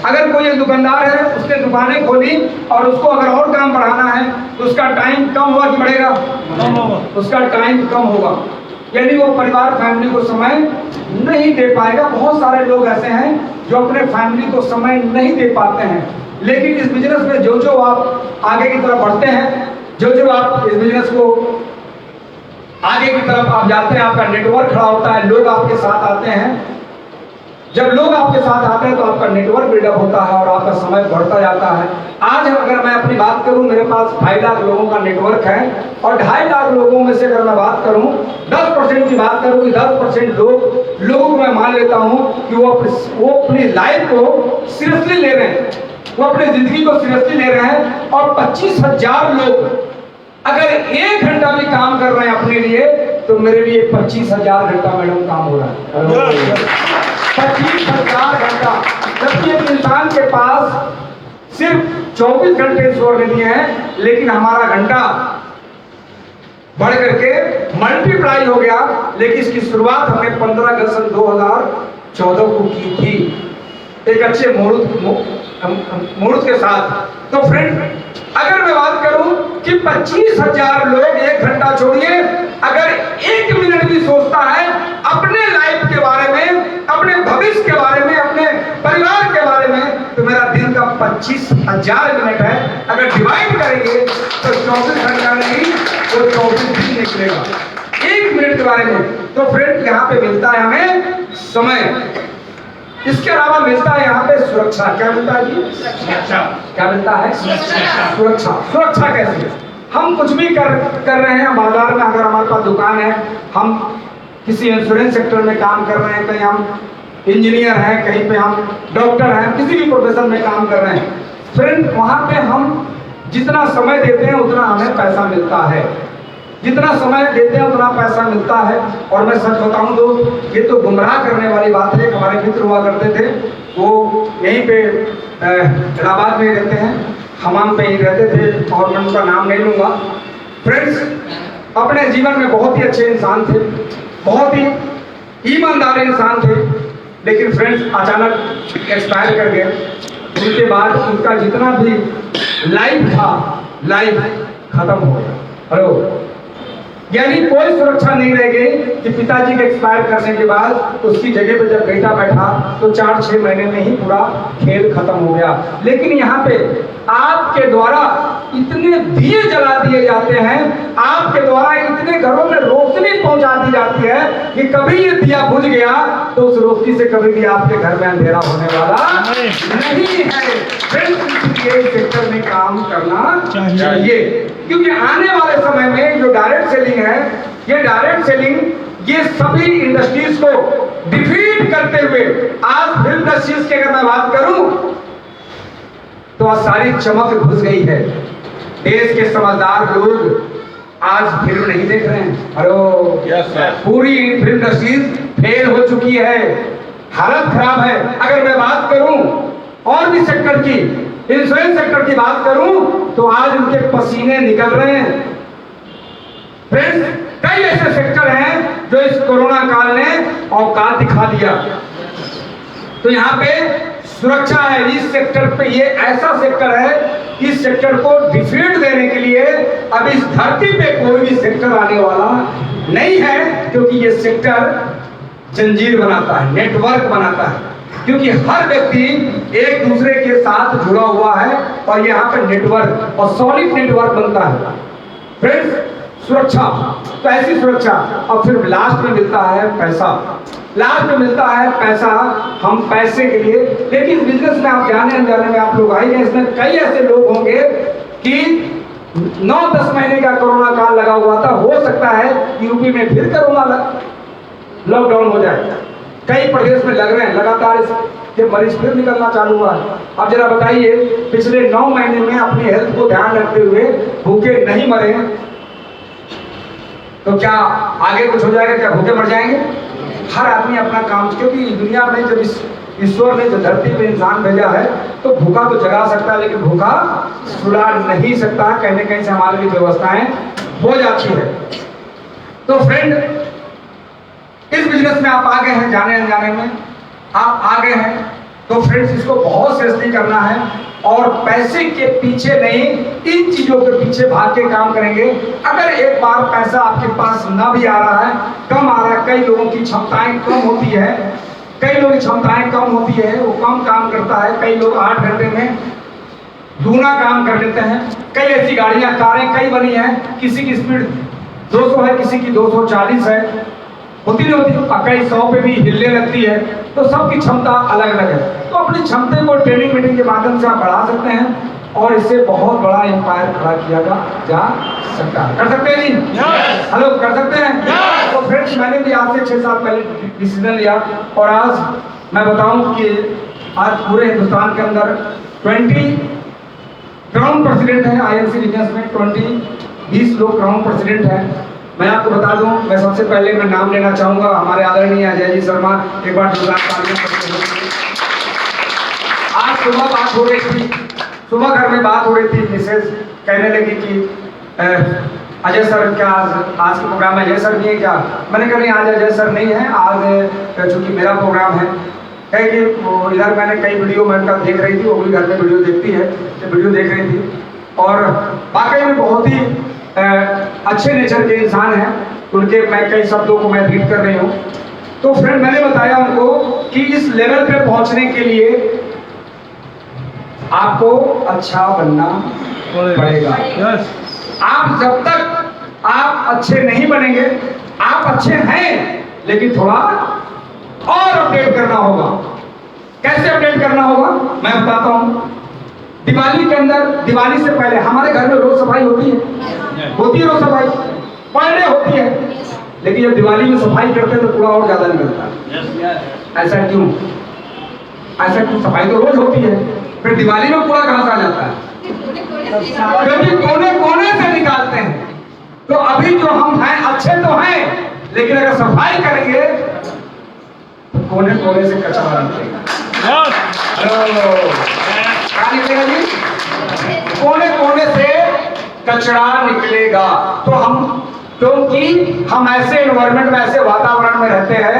अगर कोई एक दुकानदार है, उसने दुकानें खोली और उसको अगर और काम बढ़ाना है तो उसका टाइम कम होगा कि बढ़ेगा? उसका टाइम कम होगा, यानी वो परिवार, फैमिली को समय नहीं दे पाएगा। बहुत सारे लोग ऐसे हैं जो अपने फैमिली को समय नहीं दे पाते हैं। लेकिन इस बिजनेस में जो आप आगे की तरफ बढ़ते हैं, जो आप इस बिजनेस को आगे की तरफ आप जाते हैं, आपका नेटवर्क खड़ा होता है, लोग आपके साथ आते हैं। जब लोग आपके साथ आते हैं तो आपका नेटवर्क बिल्डअप होता है और आपका समय बढ़ता जाता है। आज अगर मैं अपनी बात करूं, मेरे पास 2.5 लाख लोगों का नेटवर्क है, और 2.5 लाख लोगों में से अगर मैं बात करूं, 10% की बात करूं कि 10% लोगों को मैं मान लेता हूं कि वो अपनी लाइफ को सीरियसली ले रहे हैं, वो अपनी जिंदगी को सीरियसली ले रहे हैं। और 25,000 लोग अगर 1 घंटा भी काम कर रहे हैं अपने लिए, तो मेरे लिए 25,000 घंटा मैडम काम हो रहा है। 25,000 घंटा, जबकि एक इंसान के पास सिर्फ 24 घंटे ईश्वर ने दिए हैं, लेकिन हमारा घंटा बढ़ करके मल्टीप्लाई हो गया। लेकिन इसकी शुरुआत हमने 15 अगस्त सन 2014 को की थी, एक अच्छे मुहूर्त के साथ। तो फ्रेंड, अगर मैं बात करूं कि 25,000 लोग 1 घंटा छोड़िए, अगर 1 मिनट भी सोचता है अपने लाइफ के बारे में, अपने भविष्य के बारे में, अपने परिवार के बारे में, तो मेरा दिन का 25,000 मिनट है। अगर डिवाइड करेंगे तो 24 घंटा नहीं, वो 24 दिन निकलेगा 1 मिनट के बारे में। तो फ्रेंड, यहाँ पे मिलता है हमें समय। इसके अलावा मिलता है यहाँ पे सुरक्षा। क्या मिलता है जी? अच्छा। क्या मिलता है? सुरक्षा। सुरक्षा कैसी है? हम कुछ भी कर रहे हैं बाजार में, अगर हमारे पास दुकान है, हम किसी इंश्योरेंस सेक्टर में काम कर रहे हैं, कहीं हम इंजीनियर हैं, कहीं पे हम डॉक्टर हैं, किसी भी प्रोफेशन में काम कर रहे हैं, फ्रेंड वहाँ पे हम जितना समय देते हैं उतना हमें पैसा मिलता है। जितना समय देते हैं उतना पैसा मिलता है। और मैं सच बताऊं दोस्त, ये तो गुमराह करने वाली बात है। हमारे मित्र हुआ करते थे, वो यहीं पे इलाहाबाद में रहते हैं, हमाम पे ही रहते थे, और मैं उनका नाम नहीं लूँगा। फ्रेंड्स अपने जीवन में बहुत ही अच्छे इंसान थे, बहुत ही ईमानदार इंसान थे, लेकिन फ्रेंड्स अचानक एक्सपायर कर गए। उनके बाद उनका जितना भी लाइफ था, लाइफ खत्म हो गया। हेलो, यानी कोई सुरक्षा नहीं रह गई कि पिताजी के एक्सपायर करने के बाद उसकी जगह पे जब बेटा बैठा तो 4-6 महीने में ही पूरा खेल खत्म हो गया। लेकिन यहाँ पे आपके द्वारा इतने दिए जला दिए जाते हैं, आपके द्वारा इतने घरों में रोशनी पहुंचा दी जाती है कि कभी ये दिया बुझ गया तो उस रोशनी से कभी भी आपके घर में अंधेरा होने वाला नहीं है। फिर सेक्टर में काम करना चाहिए, क्योंकि आने वाले समय में जो डायरेक्ट सेलिंग है, ये डायरेक्ट सेलिंग ये सभी इंडस्ट्रीज को डिफीट करते हुए, आज फिल्म इंडस्ट्रीज की अगर मैं बात करूं तो आज सारी चमक घुस गई है। देश के समझदार लोग आज फिल्म नहीं देख रहे हैं। हेलो, पूरी फिल्म इंडस्ट्रीज फेल हो चुकी है, हालत खराब है। अगर मैं बात करूं और भी सेक्टर की, इंश्योरेंस सेक्टर की बात करूं तो आज उनके पसीने निकल रहे हैं। फ्रेंड्स कई ऐसे सेक्टर हैं जो इस कोरोना काल ने औकात दिखा दिया। तो यहाँ पे सुरक्षा है इस सेक्टर पे। ये ऐसा सेक्टर है, इस सेक्टर को डिफीट देने के लिए अब इस धरती पे कोई भी सेक्टर आने वाला नहीं है, क्योंकि ये सेक्टर जंजीर बनाता है, नेटवर्क बनाता है, क्योंकि हर व्यक्ति एक दूसरे के साथ जुड़ा हुआ है और यहाँ पे नेटवर्क और सॉलिड नेटवर्क बनता है। फ्रेंड्स सुरक्षा, तो ऐसी सुरक्षा। और फिर लास्ट में मिलता है पैसा, लास्ट में मिलता है पैसा, हम पैसे के लिए। लेकिन बिजनेस में आप जाने अनजाने में आप लोग आएंगे, इसमें कई ऐसे लोग होंगे कि 9-10 महीने का कोरोना काल लगा हुआ था, हो सकता है यूपी में फिर कोरोना लॉकडाउन हो जाए। कई प्रदेश में लग रहे हैं, लगातार इसके मरीज फिर निकलना चालू हुआ है। अब जरा बताइए, पिछले 9 महीने में अपनी हेल्थ को ध्यान रखते हुए भूखे नहीं मरे तो क्या आगे कुछ हो जाएगा? क्या भूखे मर जाएंगे? हर आदमी अपना काम, क्योंकि दुनिया में जब ईश्वर ने जो धरती पे इंसान भेजा है तो भूखा तो जगा सकता है, लेकिन भूखा सुला नहीं सकता। कहीं न कहीं से हमारे लिए व्यवस्थाएं हो जाती है। तो फ्रेंड इस बिजनेस में आप आगे हैं, जाने अनजाने में आप आगे हैं, तो फ्रेंड्स इसको बहुत सीरियसली करना है और पैसे के पीछे नहीं, इन चीजों के पीछे भाग के काम करेंगे। अगर एक बार पैसा आपके पास ना भी आ रहा है, कम आ रहा है, कई लोगों की क्षमताएं कम होती है, कई लोगों की क्षमताएं कम होती है, वो कम काम करता है, कई लोग 8 घंटे में दूना काम कर लेते हैं। कई ऐसी गाड़ियां, कारें कई बनी हैं, किसी की स्पीड 200 है, किसी की 240 है, होती नहीं होती, कई 100 पे भी हिलने लगती है। तो सबकी क्षमता अलग अलग है, तो अपनी क्षमता को ट्रेनिंग मीटिंग के माध्यम से आप बढ़ा सकते हैं और इससे बहुत बड़ा एम्पायर खड़ा किया जा सकता है। कर सकते हैं जी? हेलो, कर सकते हैं? तो फ्रेंड्स मैंने भी आज से 6 साल पहले डिसीजन लिया और आज मैं बताऊं कि आज पूरे हिंदुस्तान के अंदर 20 क्राउन प्रेसिडेंट है INC रीजन्स में, 20 लोग क्राउन प्रेसिडेंट हैं। मैं आपको बता दूं, मैं सबसे पहले मैं नाम लेना चाहूंगा हमारे आदरणीय अजय जी शर्मा। एक बार जोरदार तालियां। आज सुबह बात हो रही थी, सुबह घर में बात हो रही थी, मिसेज कहने लगी कि अजय सर क्या आज के प्रोग्राम में अजय सर नहीं है क्या? मैंने कहा नहीं, आज अजय सर नहीं है, आज चूंकि मेरा प्रोग्राम है। कहे कि इधर मैंने कई वीडियो मैं उनका देख रही थी, वो भी घर में वीडियो देखती है, तो वीडियो देख रही थी और वाकई में बहुत ही अच्छे नेचर के इंसान हैं। उनके मैं कई शब्दों को मैं रीड कर रही हूँ। तो फ्रेंड मैंने बताया उनको कि इस लेवल पे पहुंचने के लिए आपको अच्छा बनना पड़ेगा। आप जब तक आप अच्छे नहीं बनेंगे, आप अच्छे हैं लेकिन थोड़ा और अपडेट करना होगा। कैसे अपडेट करना होगा मैं बताता हूँ। दिवाली के अंदर, दिवाली से पहले हमारे घर में रोज सफाई होती है रोज सफाई पर डे होती है, लेकिन जब दिवाली में सफाई करते हैं तो कूड़ा और ज्यादा निकलता है। ऐसा क्यों? सफाई तो रोज होती है, फिर दिवाली में कूड़ा कहां से आ जाता है? क्योंकि कोने कोने से निकालते हैं। तो अभी जो हम हैं अच्छे तो हैं, लेकिन अगर सफाई करेंगे तो कोने कोने से कचरा निकलेगा। क्या निकलेगा जी? कोने कोने से कचरा निकलेगा। तो क्योंकि हम ऐसे एनवायरमेंट में, ऐसे वातावरण में रहते हैं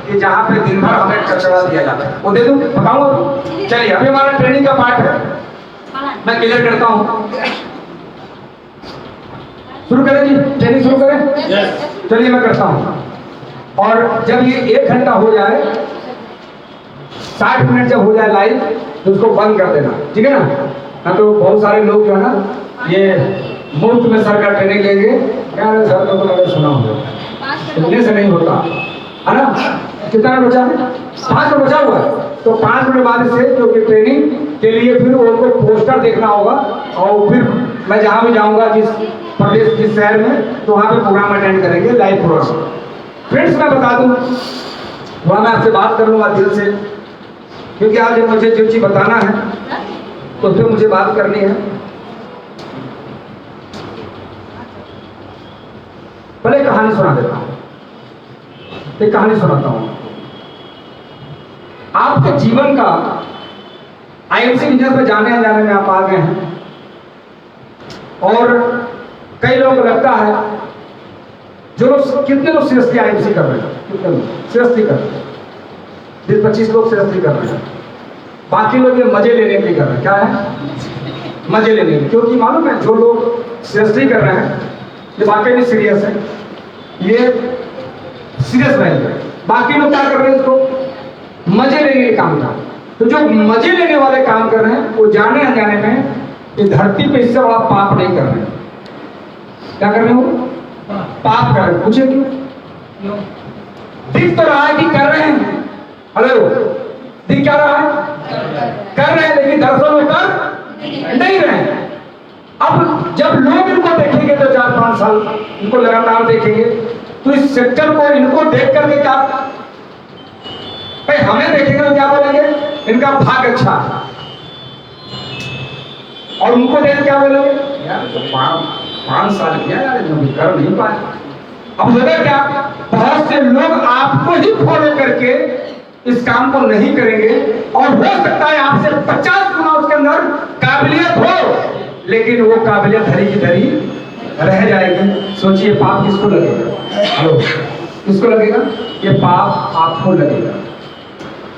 कि जहाँ पे दिन भर हमें कचरा दिया जाता है। वो दे दूं, बताऊं? चलिए, अभी हमारा ट्रेनिंग का पार्ट है, मैं क्लियर करता हूँ। शुरू करें जी, ट्रेनिंग शुरू करें। चलिए मैं करता हूँ। और जब ये 1 घंटा हो जाए, 60 मिनट जब हो जाए लाइव, तो उसको बंद कर देना, ठीक है ना? तो बहुत सारे लोग जो है ना ये मुफ्त में सर का ट्रेनिंग लेंगे, क्या है सर को तो सुना होगा, इतने से नहीं होता है ना? कितना बचा है? 5 मिनट बचा हुआ है। तो 5 मिनट बाद से क्योंकि ट्रेनिंग के लिए फिर उनको पोस्टर देखना होगा, और फिर मैं जहाँ भी जाऊँगा, जिस प्रदेश, जिस शहर में, तो वहाँ पे प्रोग्राम अटेंड करेंगे, लाइव प्रोग्राम। फ्रेंड्स मैं बता दूँ, वहाँ मैं आपसे बात कर लूँगा दिल से, क्योंकि आज जब मुझे जो चीज़ बताना है तो उस पर मुझे बात करनी है। पहले कहानी सुना देता हूँ, एक कहानी सुनाता हूँ आपके जीवन का। आईएमसी बिजनेस में जाने में आप आ गए हैं, और कई लोगों को लगता है, जो लोग, कितने लोग सीरियसली आईएमसी कर रहे हैं? कितने लोग सीरियसली कर रहे हैं? 20-25 लोग सीरियसली कर रहे हैं, बाकी लोग ये मजे लेने के लिए कर रहे हैं। क्या है? मजे लेने के लिए। क्योंकि मालूम है, जो लोग सीरियसली कर रहे हैं ये वाकई में सीरियस है, ये सीरियस रहेंगे। बाकी लोग क्या कर रहे हैं? इसको मजे लेने के काम कर। तो जो मजे लेने वाले काम कर रहे हैं, वो जाने अनजाने में इस धरती पे इससे बड़ा पाप नहीं कर रहे हैं। क्या कर रहे हो? पाप कर रहे हैं। पूछे क्यों? दिख तो रहा है कि कर रहे हैं। हेलो, दिख क्या रहा है? कर रहे हैं, लेकिन दरअसल वो कर नहीं रहे हैं। अब जब लोग इनको देखेंगे, तो 4-5 साल इनको लगातार देखेंगे, तो इस सेक्टर को, इनको देख करके क्या भाई, हमें देखेंगे तो क्या बोलेंगे? इनका भाग अच्छा। और उनको देख क्या बोलेंगे? यार तो 5 साल किया यार, कर नहीं पाए। अब लगा क्या, बहुत से लोग आपको ही फॉलो करके इस काम को नहीं करेंगे, और हो सकता है आपसे 50 गुना उसके अंदर काबिलियत हो, लेकिन वो काबिलियत धरी की धरी रह जाएगी। सोचिए, पाप किसको लगेगा? हेलो, किसको लगेगा? ये पाप आपको लगेगा,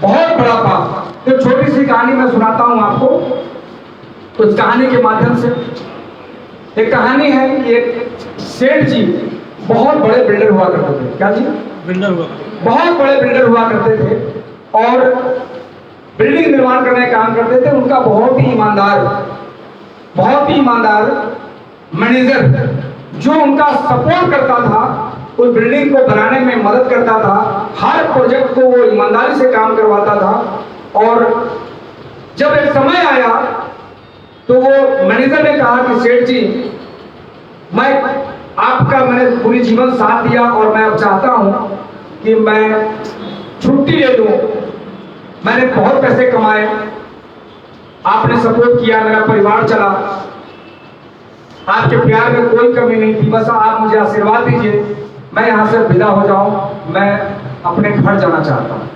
बहुत बड़ा पाप। तो छोटी सी कहानी मैं सुनाता हूं आपको। तो इस कहानी के माध्यम से, एक कहानी है कि एक सेठ जी बहुत बड़े बिल्डर हुआ करते थे। क्या जी? बिल्डर हुआ, बहुत बड़े बिल्डर हुआ करते थे, और बिल्डिंग निर्माण करने का काम करते थे। उनका बहुत ही ईमानदार मैनेजर, जो उनका सपोर्ट करता था, उस बिल्डिंग को बनाने में मदद करता था, हर प्रोजेक्ट को वो ईमानदारी से काम करवाता था। और जब एक समय आया तो वो मैनेजर ने कहा कि सेठ जी, मैंने पूरी जीवन साथ दिया, और मैं अब चाहता हूं कि मैं छुट्टी ले लूं। मैंने बहुत पैसे कमाए, आपने सपोर्ट किया, मेरा परिवार चला, आपके प्यार में कोई कमी नहीं थी, बस आप मुझे आशीर्वाद दीजिए, मैं यहाँ से विदा हो जाऊं, मैं अपने घर जाना चाहता हूं।